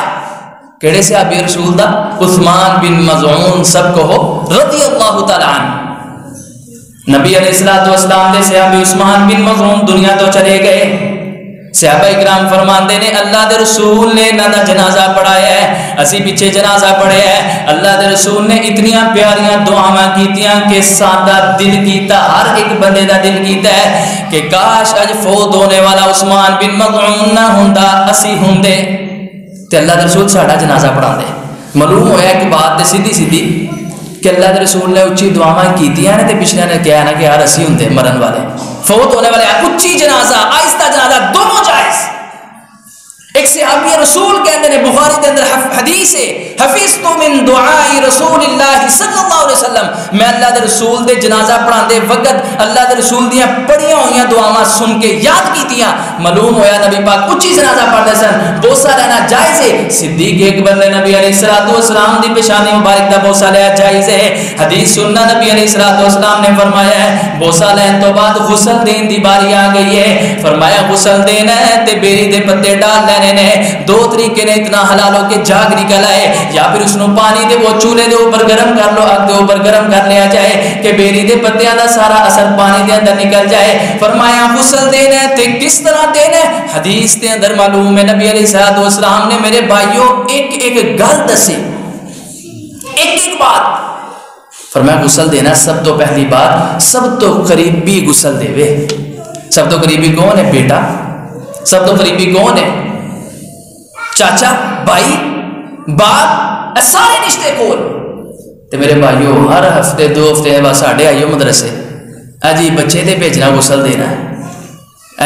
کیڑے صحابی رسول دا؟ عثمان بن مظعون سب کو ہو رضی اللہ تعالی عنہ۔ نبی علیہ الصلوۃ والسلام دے صحابی عثمان بن مظعون دنیا تو چلے گئے، صحابہ اکرام فرماندے نے اللہ دے رسول نے انہاں دا جنازہ پڑھایا ہے، اسی پیچھے جنازہ پڑھیا ہے، اللہ دے رسول نے اتنیاں پیاریاں دعاواں کیتیاں کہ سادہ دل کیتا، ہر ایک بندے دا دل کیتا ہے کہ کاش اج فوت ہونے والا عثمان بن مظعون نہ ہوندا، اسی ہوندے تے اللہ دے رسول ساڈا جنازہ پڑھا دے۔ معلوم ہویا کہ بات تے سیدھی سیدھی کہ اللہ دے رسول نے اچھی دعاواں کیتیاں نے تے پچھلے نے کہا نا کہ یار اسی ہوندے مرن والے فوت ہونے والے، اچھی جنازہ آہستہ جنازہ دونوں جائز۔ ایک صحابی رسول کہتے ہیں بخاری کے اندر حدیث ہے حفظت من دعاء رسول اللہ صلی اللہ علیہ وسلم، میں اللہ دے رسول دے جنازہ پڑھان دے وقت اللہ دے رسول دیاں پڑھیاں ہوئیاں دعاواں سن کے یاد کیتیاں، معلوم ہویا نبی پاک اچھی جنازہ پڑھتے سن، بوسہ لینا جائز ہے۔ صدیق اکبر نے نبی علیہ السلام دی پیشانی مبارک دا بوسہ لیا جائز ہے۔ حدیث سننا نبی علیہ السلام نے فرمایا ہے بوسہ لین تو بعد غسل دین دی باری آ گئی ہے، فرمایا غسل دینا ہے تے بیری دے پتے ڈال لینے نے، دو طریقے نے اتنا حلال ہو کے جاگ نکل آئے، یا پھر اس نو پانی دے وہ چولہے دے اوپر گرم کر لو، آگ دے اوپر گرم کر لیا جائے کہ بیری دے پتیاں دا سارا اثر پانی دے اندر نکل جائے۔ فرمایا غسل دینا ہے تے کس طرح دینا ہے، حدیث دے اندر معلوم ہے نبی علیہ السلام نے میرے بھائیوں ایک ایک گل دسی، ایک ایک بات فرمایا غسل دینا سب تو پہلی بات سب تو قریبی غسل دے وے۔ سب تو قریبی کون ہے؟ بیٹا۔ سب تو قریبی کون ہے؟ چاچا، بھائی، باپ، سارے رشتے کول۔ تے میرے بھائیو ہر ہفتے دو ہفتے بعد ساڈے آئیو مدرسے، جی بچے تے بھیجنا غسل دینا ہے،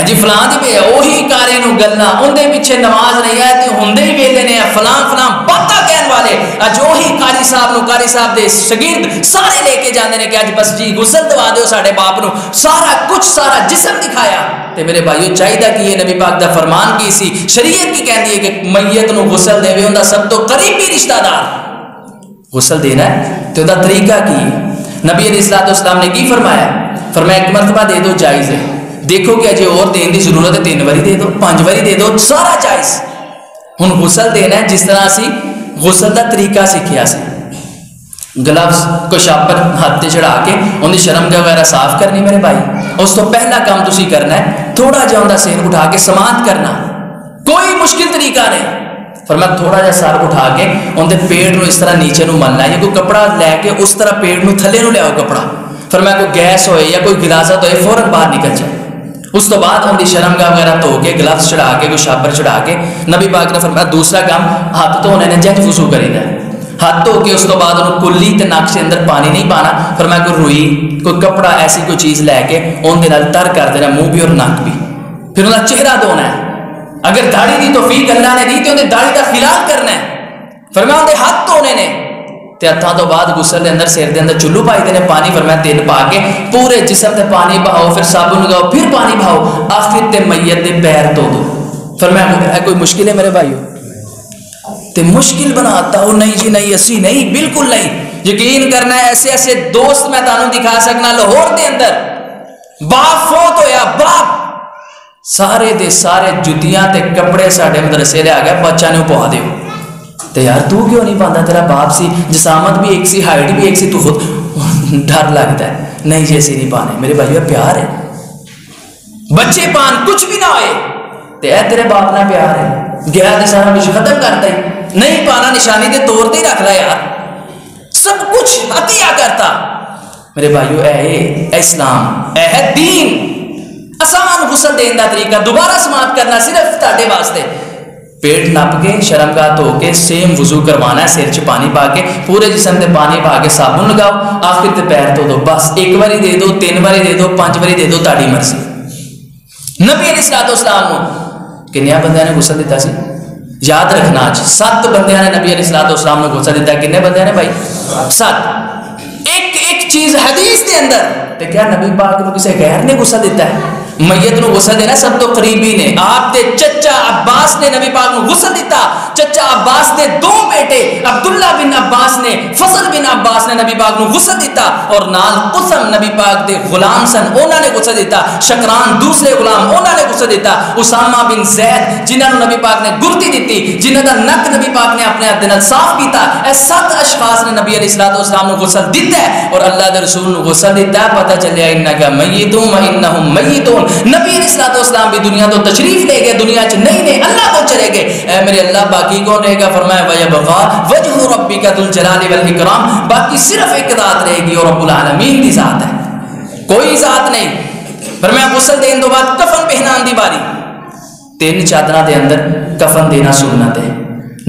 جی فلاں دی بھیجا وہی کارے نو گلنا اندے پیچھے نماز نہیں ہے تے ہوندے ہی ویلے نے فلاں فلاں باتاں کہن والے، جو ہی قاری صاحب نو قاری صاحب دے شاگرد سارے لے کے جاندے نے کہ اج بس جی غسل دوا دیو ساڈے باپ نو، سارا کچھ سارا جسم دکھایا۔ تے میرے بھائیو چاہیے کہ یہ نبی پاک دا فرمان کی سی، شریعت کی کہندی ہے کہ میت نو غسل دے اوندا سب تو قریبی رشتہ دار غسل دینا ہے۔ تے اوندا طریقہ کی نبی علیہ السلام نے کی فرمایا؟ فرمایا ایک مرتبہ دے دو جائز ہے، دیکھو کہ اجے اور دین دی ضرورت ہے 3 واری دے دو، 5 واری دے دو، سارا جائز۔ ہن غسل دینا ہے جس طرح اسی غسل دا طریقہ سیکھیا سی، گلوز کو شاپر ہاتھ تے چڑھا کے ان دی شرم وغیرہ صاف کرنی میرے بھائی۔ اس تو پہلا کام تسی کرنا ہے تھوڑا جہا اوندا سر اٹھا کے سماعت کرنا، کوئی مشکل طریقہ نہیں۔ فرمایا تھوڑا جہا سر اٹھا کے ان دے پیٹ نو اس طرح نیچے نو ملنا ہے، یا کوئی کپڑا لے کے اس طرح پیٹ نو تھلے نو لیاؤ کپڑا۔ فرمایا کوئی گیس ہوئے یا کوئی غلاظت ہوئے فوراً باہر نکل جائے۔ اس تو بعد ان دی شرم وغیرہ دھو کے گلفز چڑھا کے کوئی شاپر چڑھا کے نبی پاک نے فرمایا دوسرا کام ہاتھ دھونے نے جج وضو کریدا ہے، ہاتھ دھو کے اس تو بعد انہوں کلی تے ناک سے اندر پانی نہیں پانا۔ فرمایا کوئی روئی کوئی کپڑا ایسی کوئی چیز لے کے ان دے نال تر کر دینا منہ بھی اور ناک بھی، پھر انہاں چہرہ دھونا ہے، اگر داڑھی دی توفیق اللہ نے دی تے انہیں داڑھی دا خلال کرنا ہے۔ فرمایا انہیں ہاتھ دھونے نے تے ہتھاں تو بعد غسل دے اندر سر دے اندر چلو پائی دینے پانی، فرمایا 3 پا کے پورے جسم تے پانی بہاؤ، پھر صابن لگاؤ، پھر پانی بہاؤ، آخر تے میت دے پیر دھو دو۔ فرمایا کوئی مشکل ہے میرے بھائیو؟ تے مشکل بناتا ہو نہیں جی نہیں اسی نہیں بالکل نہیں، یقین کرنا ہے ایسے ایسے دوست میں تانوں دکھا سکنا لاہور دے اندر باپ فوت ہویا، باپ سارے دے سارے جتیاں تے کپڑے ساڈے مدرسے لے آ گیا بچہ نے پوا دیو، تے یار تو کیوں نہیں پاندا؟ تیرا باپ سی، جسامت بھی ایک سی، ہائٹ بھی ایک سی، تو خود ڈر لگتا ہے نہیں جی ایسی نہیں پانے۔ میرے بھائیو پیار ہے، بچے پان کچھ بھی نہ ہوئے تے اے تیرے باپ نہ پیار ہے، گیا تے سارا کچھ ختم کرتا ہی نہیں پانا، نشانی دے طور تے رکھ رہا یار، سب کچھ عطیہ کرتا۔ میرے بھائیو اے اسلام، اے ہے دین، آسان غسل دین دا طریقہ، دوبارہ سماعت کرنا صرف تاڈے واسطے، پیٹ نپ کے شرم گاہ دھو کے سیم وضو کروانا ہے، سر چ پانی پا کے پورے جسم تے پانی پا کے صابن لگاؤ، آخر تے پیر دھو دو، بس 1 واری دے دو، 3 واری دے دو، 5 واری دے دو، تاڑی مرضی۔ نبی علیہ السلام کنیا بندیاں نے غسل دیتا سی؟ یاد رکھنا آج 7 بندیاں نے نبی علیہ السلام نے غسل دیتا، کنے بندیاں نے بھائی؟ 7۔ ایک چیز حدیث دے اندر تے کیا نبی پاک نو کسے غیر نے غسل دیتا ہے؟ میت نو غسل دینا سب تو قریبی نے، آپ دے چچا عباس نے نبی پاک نو غسل دیتا۔ چچا عباس دے 2 بیٹے عبداللہ بن عباس نے، فضل بن عباس نے نبی پاک نو غسل دیتا، اور نال قسم نبی پاک دے غلام سن انہاں نے غسل دیتا، شکران دوسرے غلام انہاں نے غسل دیتا، اسامہ بن زید جنہاں نو نبی پاک نے گرتی دیتی، جنہاں دا نک نبی پاک نے اپنے ہاتھ نال صاف کیتا، اے 7 اشخاص نے نبی علیہ السلام نو غسل دیتا ہے، اور اللہ دے رسول نو غسل دیتا ہے۔ پتہ چلیا انکا میتون و انہم میتون، نبی علیہ السلام بھی دنیا تو تشریف لے گئے، دنیا چ نہیں نے، اللہ کو چلے گئے، اے میرے اللہ باقی کون رہے گا؟ فرمایا وَيَبْقَى وَجْهُ رَبِّكَ ذُو الْجَلَالِ وَالْإِكْرَامِ، باقی صرف ایک ذات رہے گی اور رب العالمین دی ذات ہے، کوئی ذات نہیں۔ فرمایا غسل دین تو بعد کفن پہنان دی باری، 3 چادراں دے اندر کفن دینا سنت ہے۔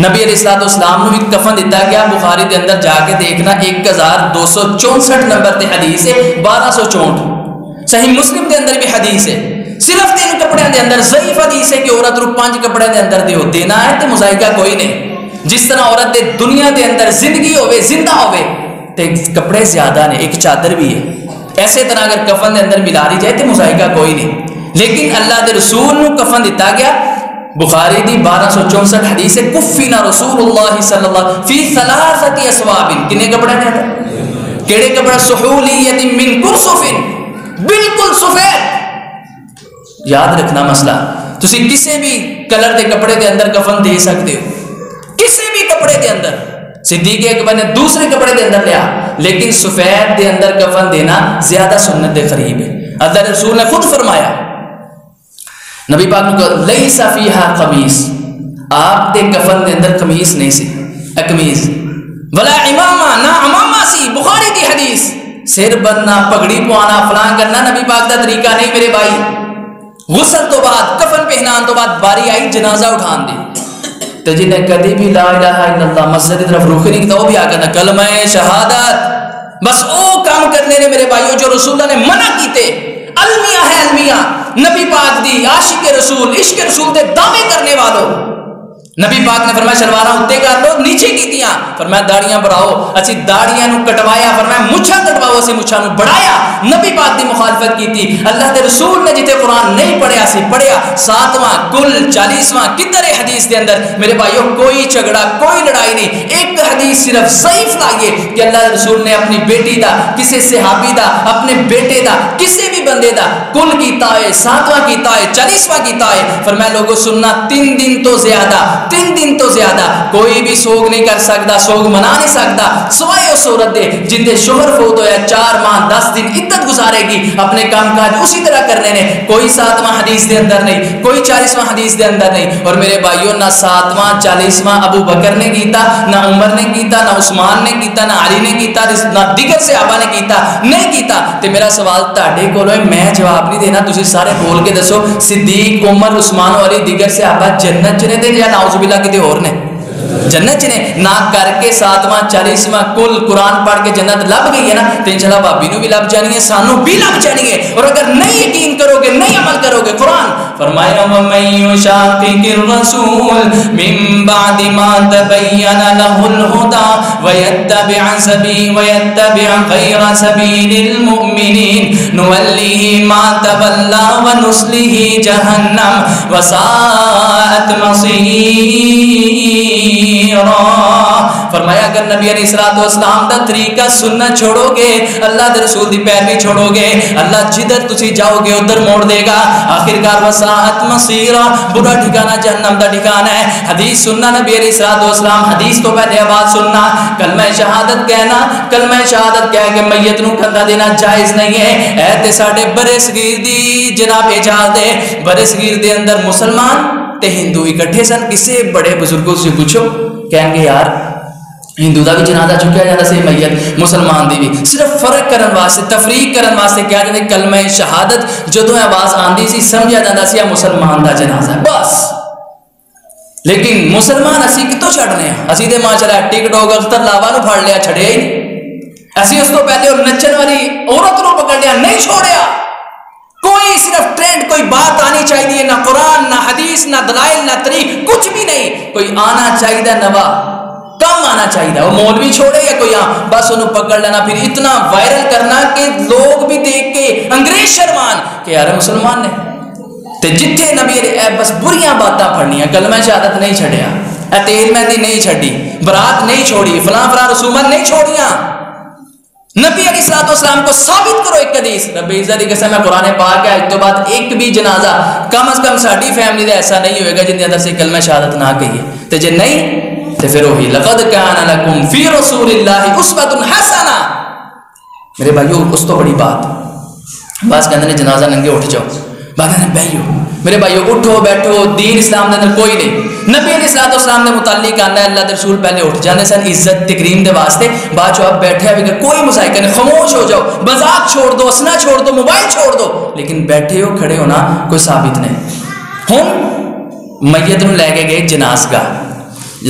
نبی علیہ السلام نے بھی کفن دیتا گیا، بخاری دے اندر جا کے دیکھنا 1264 نمبر تے حدیث ہے، 1264، صحیح مسلم دے اندر بھی حدیث ہے، صرف 3 کپڑے دے اندر ضعیف حدیث ہے کہ عورت رو 5 کپڑے دے اندر دیو، دینا ہے تو مزائقہ کوئی نہیں۔ جس طرح عورت دے دنیا دے اندر زندگی ہوئے زندہ ہوئے تے کپڑے زیادہ نے، ایک چادر بھی ہے، ایسے طرح اگر کفن دے اندر ملا لی جائے تو مذائقہ کوئی نہیں، لیکن اللہ دے رسول نو کفن دیتا گیا۔ بخاری دی 1264 حدیث ہے، کفینا رسول اللہ صلی اللہ فی ثلاثت اسواب، کنے کپڑے نے تھا؟ کیڑے کپڑا؟ سحولیت من کرسف، بالکل سفید۔ یاد رکھنا مسئلہ، تسی کسی بھی کلر دے کپڑے دے اندر کفن دے سکتے ہو، کسی بھی کپڑے دے اندر۔ صدیق اکبر نے دوسرے کپڑے دے اندر لیا، لیکن سفید دے اندر کفن دینا زیادہ سنت دے قریب ہے۔ اللہ رسول نے خود فرمایا، نبی پاک نے کہا لیس فیہا قمیص، آپ دے کفن دے اندر قمیص نہیں سی، قمیص ولا امامہ، نہ امامہ سی۔ بخاری دی حدیث، سر بننا، پگڑی پوانا، فلان کرنا نبی پاک دا طریقہ نہیں میرے بھائی۔ غسل تو بعد، کفن پہنان تو بعد باری آئی جنازہ اٹھان دی، تو جن نے کدی بھی لا الہ الا اللہ مسجد کی طرف رخ نہیں کیتا، وہ بھی آ کرنا کلمہ شہادت، بس وہ کام کرنے نے میرے بھائیوں جو رسول اللہ نے منع کیتے۔ المیہ ہے المیہ، نبی پاک دی عاشق رسول، عشق رسول دے دعوے کرنے والوں۔ نبی پاک نے فرمایا شلوارہ اتنے کر لو، نیچے کیتیاں، فرمایا داڑیاں بڑھاؤ، اسی داڑیاں نو کٹوایا، فرمایا مچھا کٹواؤ، اسی مچھا نو بڑھایا۔ نبی پاک دی مخالفت کی تھی۔ اللہ دے رسول نے جتے قرآن نہیں پڑھیا سی پڑھیا، 7واں کل 40واں کدھر حدیث دے اندر میرے بھائیوں کوئی جھگڑا کوئی لڑائی نہیں۔ ایک حدیث صرف ضعیف لائیے کہ اللہ دے رسول نے اپنی بیٹی دا، کسی صحابی دا، اپنے بیٹے دا، کسی بھی بندے دا کل کیتا ہے، 7واں کیتا ہے، 40واں کیتا ہے۔ فرمایا لوگوں سننا 3 دن تو زیادہ، 3 دن تو زیادہ کوئی بھی سوگ نہیں کر سکتا، سوگ منا نہیں سکتا، سوائے اس عورت دے جن دے شوہر فوت ہویا 4 ماہ 10 دن عدت گزارے گی، اپنے کام کاج اسی طرح کرنے نے۔ کوئی 7واں حدیث دے اندر نہیں، کوئی 40واں حدیث دے اندر نہیں۔ اور میرے بھائیوں نہ 7واں 40واں ابو بکر نے کیتا، نہ عمر نے کیتا، نہ عثمان نے کیتا، نہ علی نے کیتا، نہ دیگر صحابہ نے کیتا، نہیں کیتا۔ تے میرا سوال تہاڈے کول ہے، میں جواب نہیں دینا، تسی سارے بول کے دسو صدیق، عمر، عثمان اور علی دیگر صحابہ جنت چنے دے یا نعوذ باللہ کتے اور نے جنت چنے؟ نہ کر کے 7واں 40واں کل قرآن پڑھ کے جنت لب گئی ہے نا، تو انشاءاللہ بھابی نو بھی لب جانی ہے، سانو بھی لب جانی ہے۔ اور اگر نہیں یقین کرو گے، نہیں عمل کرو گے، قرآن فرمایا وَمَن يُشَاقِقِ الرَّسُولَ مِن بَعْدِ مَا تَبَيَّنَ لَهُ الْهُدَى وَيَتَّبِعْ غَيْرَ سَبِيلِ الْمُؤْمِنِينَ نُوَلِّهِ مَا تَوَلَّى وَنُصْلِهِ جَهَنَّمَ وَسَاءَتْ مَصِيرًا۔ فرمایا اگر نبی علیہ السلام دا طریقہ سننا چھوڑو گے، اللہ دے رسول دی پیروی چھوڑو گے، اللہ جدھر تسی جاؤ گے ادھر موڑ دے گا۔ آخرکار وساعت مصیرا، برا ٹھکانہ جہنم دا ٹھکانہ ہے۔ حدیث سننا نبی علیہ السلام، حدیث تو پہلے آواز سننا، کلمہ شہادت کہنا، کلمہ شہادت کہہ کے میت نو کندھا دینا جائز نہیں ہے۔ اے تے ساڈے برے صغیر دی جناب اجازت ہے، برے صغیر دے اندر مسلمان تے ہندو اکٹھے سن، کسے بڑے بزرگوں سے پوچھو کہیں گے یار ہندو دا بھی جنازہ چکیا جاتا سی، میت مسلمان دی بھی، صرف فرق کرن واسطے، تفریق کرن واسطے کیا جاتا ہے کلمہ شہادت جدوں آواز آندی سی سمجھا جاتا سی مسلمان دا جنازہ ہے بس۔ لیکن مسلمان اسی کتوں چھڑنے ہیں؟ اسی دے ماشاءاللہ ٹک ٹاک اختر لاوا نو پھڑ لیا چھڑیا ہی نہیں، اسی اس تو پہلے اور نچن والی عورت نو پکڑ لیا نہیں چھوڑیا۔ کوئی صرف ٹرینڈ، کوئی بات آنی چاہیے، نہ قرآن نہ حدیث نہ دلائل نہ طریق، کچھ بھی نہیں، کوئی آنا چاہیے نوا کم آنا چاہیے، وہ مولوی چھوڑے یا کوئی بس انہوں پکڑ لینا، پھر اتنا وائرل کرنا کہ لوگ بھی دیکھ کے انگریز شرمان کہ یار مسلمان نے تے جتھے نبی بس بریاں باتاں پڑھنیاں، کلمہ شہادت نہیں چھڑیا، تیل مہندی نہیں چھڑی، برات نہیں چھوڑی، فلاں فلاں رسومات نہیں چھوڑیاں۔ نبی علیہ السلام کو ثابت کرو ایک حدیث، رب عزت کی قسم ہے قرآن پاک ہے، اس تو بعد ایک بھی جنازہ کم از کم ساڈی فیملی دا ایسا نہیں ہوئے گا جن کے اندر سے کلمہ شہادت نہ کہیے، تے جے نہیں تے پھر وہی لقد کان لکم فی رسول اللہ اسوۃ حسنہ۔ میرے بھائیو اس تو بڑی بات، بعض کہتے ہیں جنازہ ننگے اٹھ جاؤ، بعد کہتے ہیں بیٹھو، میرے بھائیو اٹھو بیٹھو، دین اسلام دے اندر کوئی نہیں۔ نبی علیہ السلام نے متعلق آنا ہے اللہ دے رسول پہلے اٹھ جانے سن عزت تکریم دے واسطے، بعد جو آپ بیٹھے ہوئے کوئی مذائقہ نہیں، خاموش ہو جاؤ، مذاق چھوڑ دو، ہنسنا چھوڑ دو، موبائل چھوڑ دو، لیکن بیٹھے ہو کھڑے ہونا کوئی ثابت نہیں۔ ہم میت نو لے کے گئے جنازگاہ،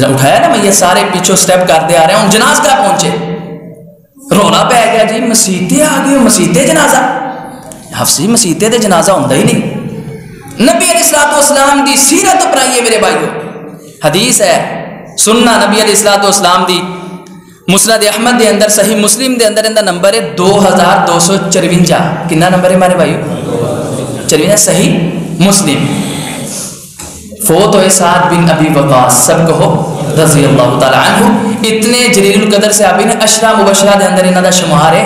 اٹھایا نا میت، سارے پیچھو سٹیپ کرتے آ رہے ہیں، ہم جنازگاہ پہنچے، رولا پہ گیا جی مسیتے آ گئے، مسیتے جنازہ، حفظی مسیتے دے جنازہ ہوندہ ہی نہیں۔ نبی علیہ السلام دی سیرت اپنائیے میرے بھائیو، حدیث ہے سننا نبی علیہ الصلوۃ والسلام دی مسند احمد دے اندر صحیح مسلم دے اندر اندر نمبر ہے 2254. کنا نمبر ہے ہمارے بھائیو؟ 54. صحیح مسلم. فوت ہوئے سعد بن ابی وقاص سب کہو رضی اللہ تعالی عنہ. اتنے جلیل القدر سے آپ نے عشرہ مبشرہ دے اندر انہاں دا شمار ہے.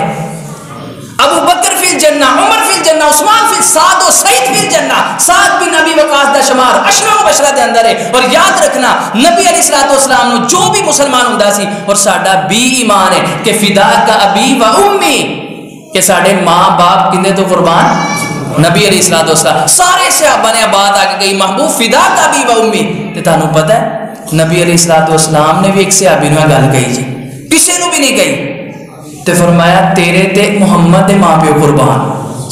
ابو بکر فی الجنہ، عمر فی الجنہ، عثمان فی سعد و سعید فی الجنہ. سعد بن ابی وقاص دا شمار عشرہ مبشرہ دے اندر ہے. اور یاد رکھنا نبی علیہ الصلوۃ والسلام نے جو بھی مسلمان ہوندا سی اور ساڈا بھی ایمان ہے کہ فدا کا ابی و امی، کہ ساڈے ماں باپ کنے تو قربان نبی علیہ الصلوۃ والسلام. سارے صحابہ نے بات آ کے کہی محبوب فدا کا ابی و امی. تے تانوں پتہ ہے نبی علیہ الصلوۃ والسلام نے بھی ایک صحابی نو گل کہی جی، کسی نو بھی نہیں کہی. تے فرمایا تیرے تے محمد دے ماں پیو قربان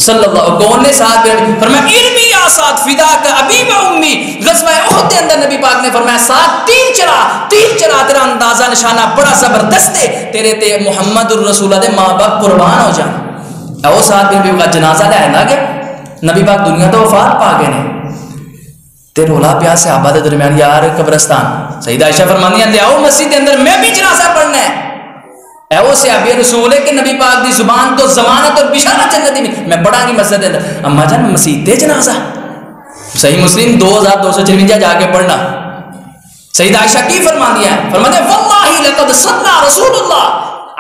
صلی اللہ. کون نے ساتھ فرمایا ارمی یا ساتھ فدا کا ابی و امی. غزوہ احد کے اندر نبی پاک نے فرمایا ساتھ تیر چلا تیرا اندازہ نشانہ بڑا زبردست ہے، تیرے تے محمد الرسول دے ماں باپ قربان ہو جان. او ساتھ نبی کا جنازہ لے آندا گیا، نبی پاک دنیا تو وفات پا گئے نے. تے رولا پیا صحابہ دے درمیان یار قبرستان. سیدہ عائشہ فرماندی ہیں لے آؤ مسجد کے اندر میں بھی جنازہ پڑھنا ہے. اے وہ صحابی رسول ہے کہ نبی پاک دی زبان تو ضمانت اور بشارت جنت دی میں پڑھا گی مسجد کے اندر. اما جان مسجد تے جنازہ. صحیح مسلم 2254 جا کے پڑھنا. سیدہ عائشہ کی فرماندی ہیں؟ فرماندی ہیں واللہ لقد صلی رسول اللہ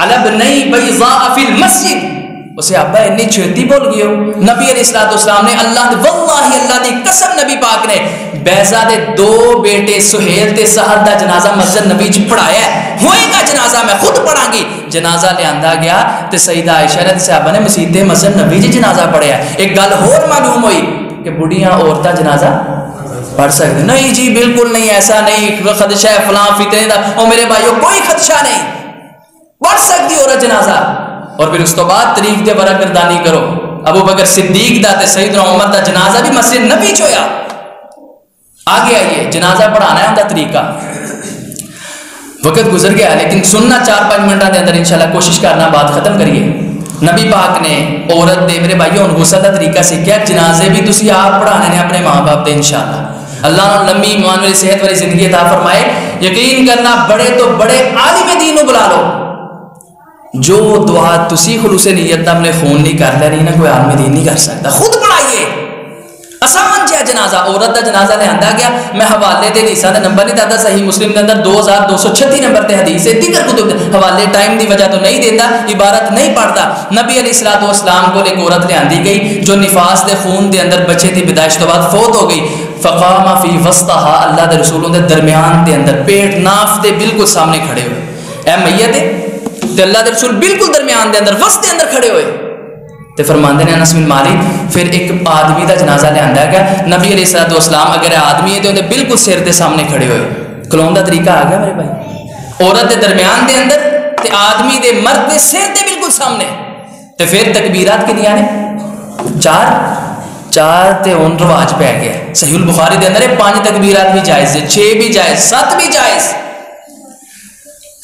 علی ابنی بیضاء فی المسجد. اسے ابا اتنی چھتی بول گئے ہو. نبی علیہ الصلوۃ والسلام نے واللہ اللہ دی قسم نبی پاک نے بیضا دے 2 بیٹے سہیل تے سہل دا جنازہ مسجد نبی چ پڑھایا ہے. ہوئے گا جنازہ میں خود پڑھاں گی. جنازہ لے آندا گیا تے سیدہ عائشہ نے صحابہ نے مسجد مسجد نبی جی جنازہ پڑھیا. ایک گل اور معلوم ہوئی کہ بڑھیاں عورتاں جنازہ پڑھ سکتے نہیں جی، بالکل نہیں، ایسا نہیں، خدشہ ہے فلاں فتنے دا. او میرے بھائیو کوئی خدشہ نہیں، پڑھ سکتی عورت جنازہ. اور پھر اس تو بعد طریق دے برا گردانی کرو. ابو بکر صدیق دا تے سیدنا عمر دا جنازہ بھی مسجد نبی چ ہویا. آگے آئیے جنازہ پڑھانا ہے ان کا طریقہ. وقت گزر گیا لیکن سننا 4-5 منٹوں کے اندر انشاءاللہ کوشش کرنا بات ختم کریے. نبی پاک نے عورت دے میرے بھائیوں غسل کا طریقہ سیکھا. جنازے بھی تسی آپ پڑھانے نے اپنے ماں باپ دے انشاءاللہ. اللہ نے لمبی ایمان والی صحت والی زندگی عطا فرمائے. یقین کرنا بڑے تو بڑے عالم دین کو بلا لو، جو دعا تسی خلوص نیت اپنے خون نہیں کر لینی نا کوئی عالم دین نہیں کر سکتا. خود پڑھائیے. آسان جہا جنازہ عورت کا جنازہ لے آندا گیا. میں حوالے دے حدیثاں دا نمبر نہیں دتا. صحیح مسلم دے اندر 2236 نمبر تے حدیث ہے. دیگر کتب حوالے ٹائم دی وجہ تو نہیں دیتا، عبارت نہیں پڑھتا. نبی علیہ الصلوۃ والسلام کو ایک عورت لے آندی گئی جو نفاس دے خون دے اندر بچے دی پیدائش تو بعد فوت ہو گئی. فقام فی وسطها، اللہ دے رسولوں دے درمیان دے اندر پیٹ ناف دے بالکل سامنے کھڑے ہوئے. اے میت ہے تے اللہ دے رسول بالکل درمیان دے اندر وسط دے اندر کھڑے ہوئے. تے فرماندے نے انس بن مالک پھر ایک آدمی دا جنازہ لے آندا گیا. نبی علیہ الصلوۃ والسلام اگر آدمی ہے تے اودے بالکل سر دے سامنے کھڑے ہوئے. کلون دا طریقہ آ گیا میرے بھائی. عورت دے درمیان دے اندر تے آدمی دے مرد دے سر دے بالکل سامنے. تے پھر تکبیرات کنیاں نے؟ 4 تے ان رواج پہ گیا. صحیح البخاری دے اندر 5 تکبیرات بھی جائز ہے، 6 بھی جائز، 7 بھی جائز.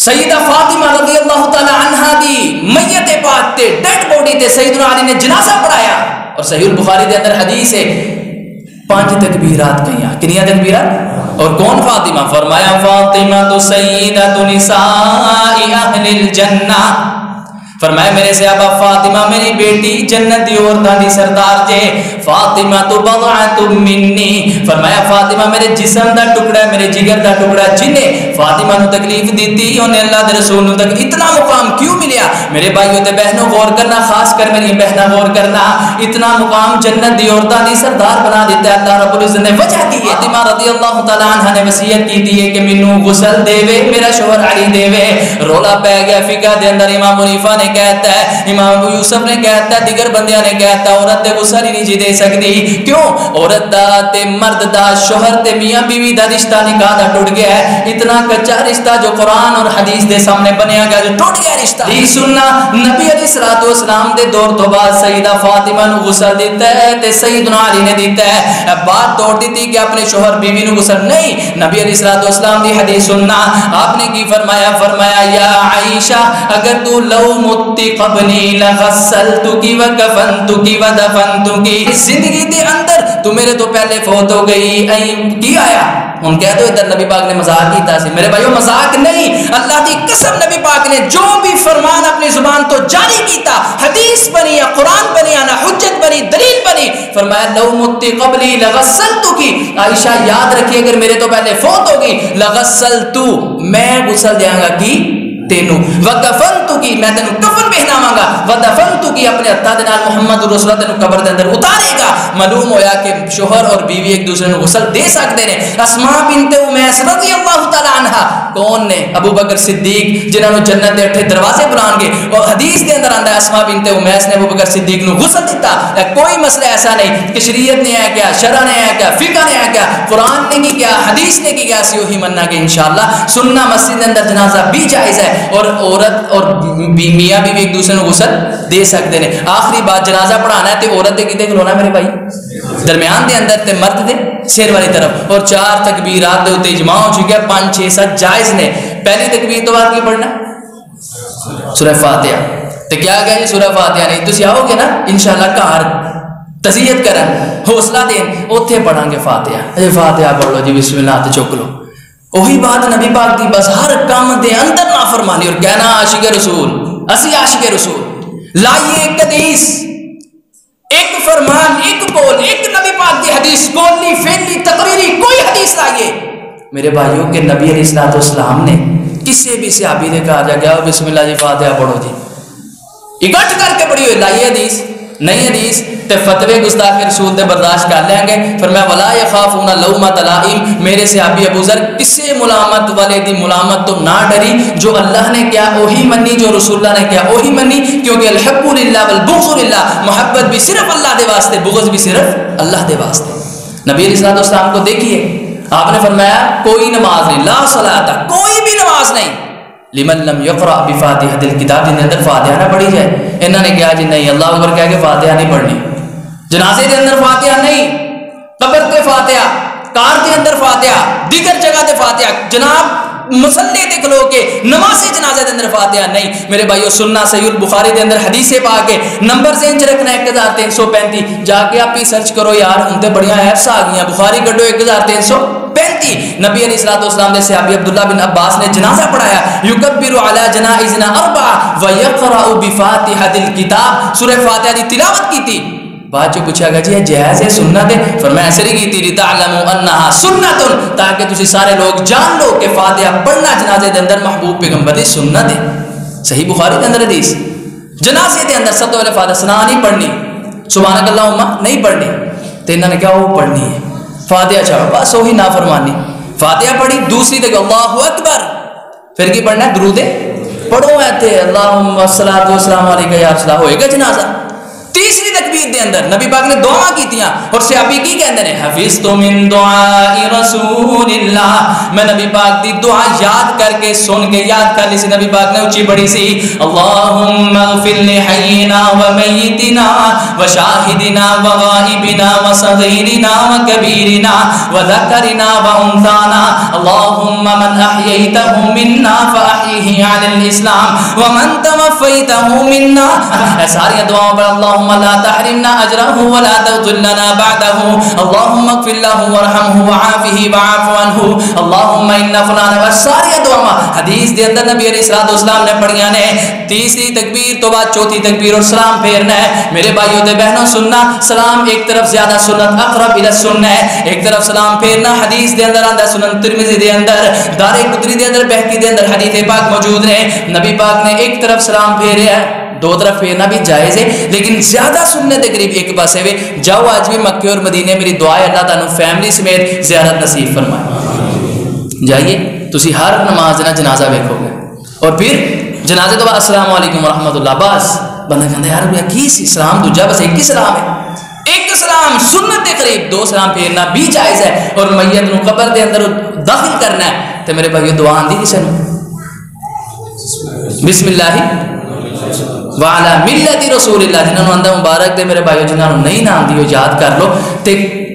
سیدہ فاطمہ رضی اللہ تعالی عنہا دی میت پاک تے ڈیڈ باڈی تے سیدنا علی نے جنازہ پڑھایا. اور صحیح البخاری دے اندر حدیث ہے 5 تکبیرات کہیا. کنیا تکبیرات؟ اور کون فاطمہ؟ فرمایا فاطمہ تو سیدۃ نساء اہل الجنہ. فرمایا میرے صحابہ فاطمہ میری بیٹی جنت دی عورتاں دی سردار جے. فاطمہ تو بضعۃ منی. فرمایا فاطمہ میرے جسم دا ٹکڑا ہے، میرے جگر دا ٹکڑا. جنہیں فاطمہ نو تکلیف دیتی انہیں اللہ دے رسول نو تک اتنا مقام کیوں ملیا؟ میرے بھائیوں تے بہنوں غور کرنا، خاص کر میری بہناں غور کرنا. اتنا مقام جنت دی عورتاں دی سردار بنا دیتا ہے اللہ رب العزت نے. وجہ کی ہے فاطمہ رضی اللہ تعالی عنہا نے وصیت کی تھی کہ مینوں غسل دے وے میرا شوہر علی دے وے. رولا پہ گیا فقہ دے اندر. امام حنیفہ نے کہتا ہے، امام ابو یوسف نے کہتا ہے، دیگر بندیاں نے کہتا ہے عورت تے غسل ہی نہیں جی دے سکتی. کیوں؟ عورت دا تے مرد دا شوہر تے میاں بیوی دا رشتہ نکاح دا ٹوٹ گیا ہے. اتنا کچا رشتہ جو قرآن اور حدیث دے سامنے بنیا گیا جو ٹوٹ گیا رشتہ. یہ سننا نبی علیہ الصلوۃ والسلام دے دور تو بعد سیدہ فاطمہ نو غسل دیتا ہے تے سیدنا علی نے دیتا ہے. بات توڑ دیتی کہ اپنے شوہر بیوی نو غسل نہیں. نبی علیہ الصلوۃ والسلام دی حدیث سننا آپ نے کی فرمایا؟ فرمایا یا عائشہ اگر تو لو مت قبلی لغسلتک وکفنتک ودفنتک، زندگی دے اندر تو میرے تو پہلے فوت ہو گئی، کی آیا ہن کہہ دو ادھر نبی پاک نے مذاق کیتا سی. میرے بھائیو مذاق نہیں، اللہ دی قسم نبی پاک نے جو بھی فرمان اپنی زبان تو جاری کیتا، حدیث بنی یا قرآن بنی یا حجت بنی دلیل بنی، فرمایا لو مت قبلی لغسلتک، عائشہ یاد رکھیے اگر میرے تو پہلے فوت ہوگی، لغسلتو میں غسل دیاں گا کی تینوں، وکفنتک میں تینوں کفن پہناواں گا، ودفنتک اپنے ہتھاں دے نال محمد رسول اللہ تینوں قبر دے اندر اتارے گا. معلوم ہویا کہ شوہر اور بیوی ایک دوسرے کو غسل دے سکتے ہیں. اسماء بنت امیس رضی اللہ تعالی عنہا کون نے؟ ابو بکر صدیق جنہاں نو جنت دے اٹھے دروازے بلان گے، اور حدیث دے اندر آندا ہے اسماء بنت امیس نے ابو بکر صدیق نو غسل دیتا. کوئی مسئلہ ایسا نہیں کہ شریعت نے ہے کیا، شرع نے ہے کیا، فقہ نے ہے کیا، قرآن نے کی کیا، حدیث نے کی کیا، اسی وہی مننا کہ انشاءاللہ سننا مسجد دے اندر جنازہ بھی جائز ہے، اور عورت اور میاں بیوی ایک دوسرے کو غسل دے سکتے ہیں. آخری بات جنازہ پڑھانا ہے تے عورت دے کتے کھلونا میرے بھائی درمیان دے اندر تے مرد دے سیر والی طرف، اور 4 تکبیرات دے اوتے اجماع ہو چکا ہے، 5 6 7 جائز نے. پہلی تکبیر تو بعد کی پڑھنا سورہ فاتحہ، تے کیا گیا جی سورہ فاتحہ نہیں تسی آؤ گے نا انشاءاللہ گھر تزیت کرن حوصلہ دین اوتھے پڑھاں گے فاتحہ. اے فاتحہ پڑھ لو جی بسم اللہ تے چک لو. وہی بات نبی پاک دی بس ہر کام دے اندر نافرمانی اور کہنا عاشق رسول، اسی عاشق رسول. لائیے ایک حدیث، ایک فرمان، ایک قول، ایک نبی پاک دی حدیث، قولی فعلی تقریری کوئی حدیث لائیے میرے بھائیوں کے نبی علیہ الصلوۃ والسلام نے کسی بھی صحابی نے کہا جا گیا بسم اللہ جی فاتحہ پڑھو جی، اکٹھ کر کے پڑھی ہوئی لائیے حدیث نہیں حدیث تے فتوے گستاخ رسول دے برداشت کر لیں گے. فرمایا ولا یخافون لومۃ لائم، میرے صحابی ابو ذر کسے ملامت والے دی ملامت تو نہ ڈری، جو اللہ نے کیا وہی منی، جو رسول اللہ نے کیا وہی منی، کیونکہ الحب للہ والبغض للہ، محبت بھی صرف اللہ دے واسطے، بغض بھی صرف اللہ دے واسطے. نبی علیہ الصلوۃ والسلام کو دیکھیے آپ نے فرمایا کوئی نماز نہیں، لا صلاۃ، کوئی بھی نماز نہیں لمن لم یقرأ بفاتحۃ الکتاب، جن اندر فاتحہ نہ پڑھی جائے. انہوں نے کہا جی نہیں، اللہ اکبر کہہ کے فاتحہ نہیں پڑھنی، جنازے دے اندر فاتحہ نہیں، قبر تے فاتحہ، کار دے اندر فاتحہ، دیگر جگہ تے فاتحہ، جناب مسلے تے کھلو کے نماز جنازے دے اندر فاتحہ نہیں. میرے بھائیو سننا صحیح البخاری دے اندر حدیث پاک ہے، نمبر ذہن چ رکھنا 1335، جا کے آپ ہی سرچ کرو یار، ہن تے بڑیاں ایپس آ گئیاں، بخاری کڈو 1335. نبی علیہ الصلوۃ والسلام نے صحابی عبداللہ بن عباس نے جنازہ پڑھایا، یکبر علی جنائزنا 4 ویقرأ بفاتحۃ الکتاب، سورہ فاتحہ دی تلاوت کی تھی. بعد جو پوچھا گیا جی یہ جائز ہے سنت ہے؟ فرمایا ایسے نہیں کی تھی لتعلموا انہا سنت، تاکہ تسی سارے لوگ جان لو کہ فاتحہ پڑھنا جنازے دے اندر محبوب پیغمبر دی سنت ہے. صحیح بخاری دے اندر حدیث. جنازے دے اندر سب تو پہلے فاتحہ سنا نہیں پڑھنی، سبحانک اللہم نہیں پڑھنی، تو انہوں نے کہا وہ پڑھنی ہے فاتحہ چھاڑو، بس وہی نافرمانی. فاتحہ پڑھی، دوسری دیکھ اللہ اکبر، پھر کی پڑھنا ہے درود پڑھو ہے اللہم الصلاۃ والسلام علیکہ یا رسول اللہ، ہوئے گا جنازہ. تیسری تکبیر دے اندر نبی پاک نے دعا کیتیاں، اور صحابی کی کہندے نے حفظت من دعاء رسول اللہ، میں نبی پاک دی دعا یاد کر کے سن کے یاد کر لی سی. نبی پاک نے اونچی پڑھی سی اللہم اغفر لحینا ومیتنا وشاہدنا وغائبنا وصغیرنا وکبیرنا وذکرنا وانثانا، اللہم من احییتہ منا فاحیہ علی الاسلام ومن توفیتہ منا. ساری دعاؤں پر اللہم لا تحرمنا اجرہ ولا تضلنا بعدہ، اللہم اغفر لہ ورحمہ وعافہ وعاف عنہ، اللہم ان فلانا. ساری دعاواں حدیث دے اندر نبی علیہ الصلوۃ والسلام نے پڑھیاں نے. تیسری تکبیر تو بعد چوتھی تکبیر اور سلام پھیرنا ہے. میرے بھائیوں تے بہنوں سننا سلام ایک طرف زیادہ سنت اقرب الی السنہ ہے، ایک طرف سلام پھیرنا حدیث دے اندر آندا سنن ترمذی دے اندر، دارقطنی دے اندر، بہقی دے اندر حدیث پاک موجود نے. نبی پاک نے ایک طرف سلام پھیریا ہے، دو طرف پھیرنا بھی جائز ہے، لیکن زیادہ سننے دے قریب ایک پاسے وے جاؤ. آج بھی مکے اور مدینے میری دعا ہے اللہ تعالیٰ فیملی سمیت زیارت نصیب فرمائے. جائیے تسی ہر نماز نہ جنازہ ویکھو گے، اور پھر جنازے تو بعد السلام علیکم ورحمۃ اللہ، بس بندہ کہتا ہے یار کی سلام دوجا بس ایک ہی سلام ہے، ایک سلام سنت کے قریب. 2 سلام پھیرنا بھی جائز ہے، اور میت نو قبر دے اندر داخل کرنا ہے تو میرے بھائیو دعا آندی کسے نو بسم اللہ وعلی ملت رسول اللہ، جنہوں نے اندر مبارک دے میرے بھائیو، جنہوں نے نہیں نام دیو یاد کر لو. تے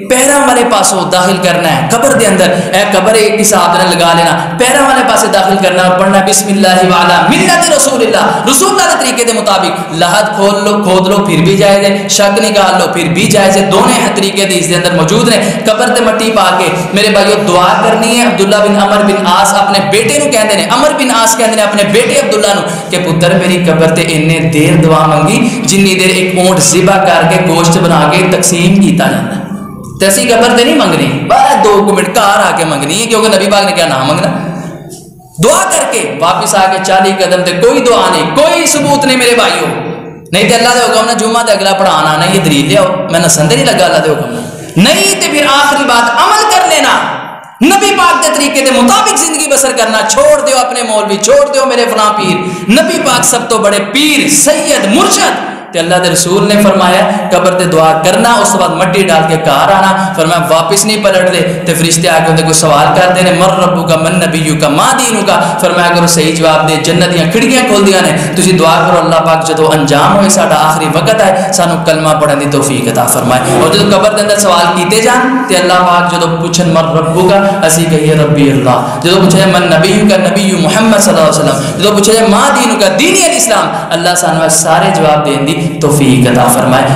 پیراں والے پاسوں داخل کرنا ہے قبر دے اندر. اے قبر ایک حساب نے لگا لینا, پیراں والے پاسے داخل کرنا اور پڑھنا بسم اللہ وعلا ملت رسول اللہ, رسول اللہ کے طریقے دے مطابق. لحد کھود لو پھر بھی جائز ہے, شک نکال لو پھر بھی جائز ہے, دونوں طریقے اس دے اندر موجود نے. قبر تے مٹی پا کے میرے بھائیو دعا کرنی ہے. عبداللہ بن عمر بن عاص اپنے بیٹے نو کہندے نے, عمر بن عاص کہندے نے اپنے بیٹے عبداللہ نو کہ پتر میری قبر تے اننے دیر دعا منگی جنی دیر ایک اونٹ ذبح کر کے گوشت بنا کے تقسیم کیتا جاتا ہے. تے اسی قبر تے نہیں منگنی, بس 2 منٹ گھر آ کے منگنی ہے, کیونکہ نبی پاک نے کیا نہ منگنا. دعا کر کے واپس آ کے 40 قدم تے کوئی دعا نہیں, کوئی ثبوت نہیں میرے بھائیو. نہیں تے اللہ دے حکم نے جمعہ تے اگلا پڑھانا نہیں, یہ دلیل لیاؤ, میں نسن تے نہیں لگا اللہ دے حکم نہیں. تے پھر آخری بات عمل کر لینا, نبی پاک دے طریقے دے مطابق زندگی بسر کرنا. چھوڑ دیو اپنے مولوی, چھوڑ دیو میرے فلاں پیر. نبی پاک سب تو بڑے پیر سید مرشد تے اللہ دے رسول نے فرمایا قبر تے دعا کرنا, اس کے بعد مٹی ڈال کے گھر آنا. فرمایا واپس نہیں پلٹ دے. تے فرشتے آ کے اندر کوئی سوال کرتے ہیں مر ربو کا من نبیو کا ما دینو کا. فرمایا کرو صحیح جواب دے, جنت دیاں کھڑکیاں کھول دیاں نے. تسی دعا کرو اللہ پاک جدو انجام ہوئے ساڈا آخری وقت ہے سانو کلمہ پڑھن دی توفیق عطا فرمائے. اور جدو قبر دے اندر سوال کیتے جان تے اللہ پاک جدو پوچھن مر ربو کا اسی کہیے ربی اللہ. جدو پوچھے من نبیو کا نبی محمد صلی اللہ علیہ وسلم, جدو پوچھے ما دینو کا دین الاسلام, اللہ سانو سارے جواب دین دی توفیق عطا فرمائے.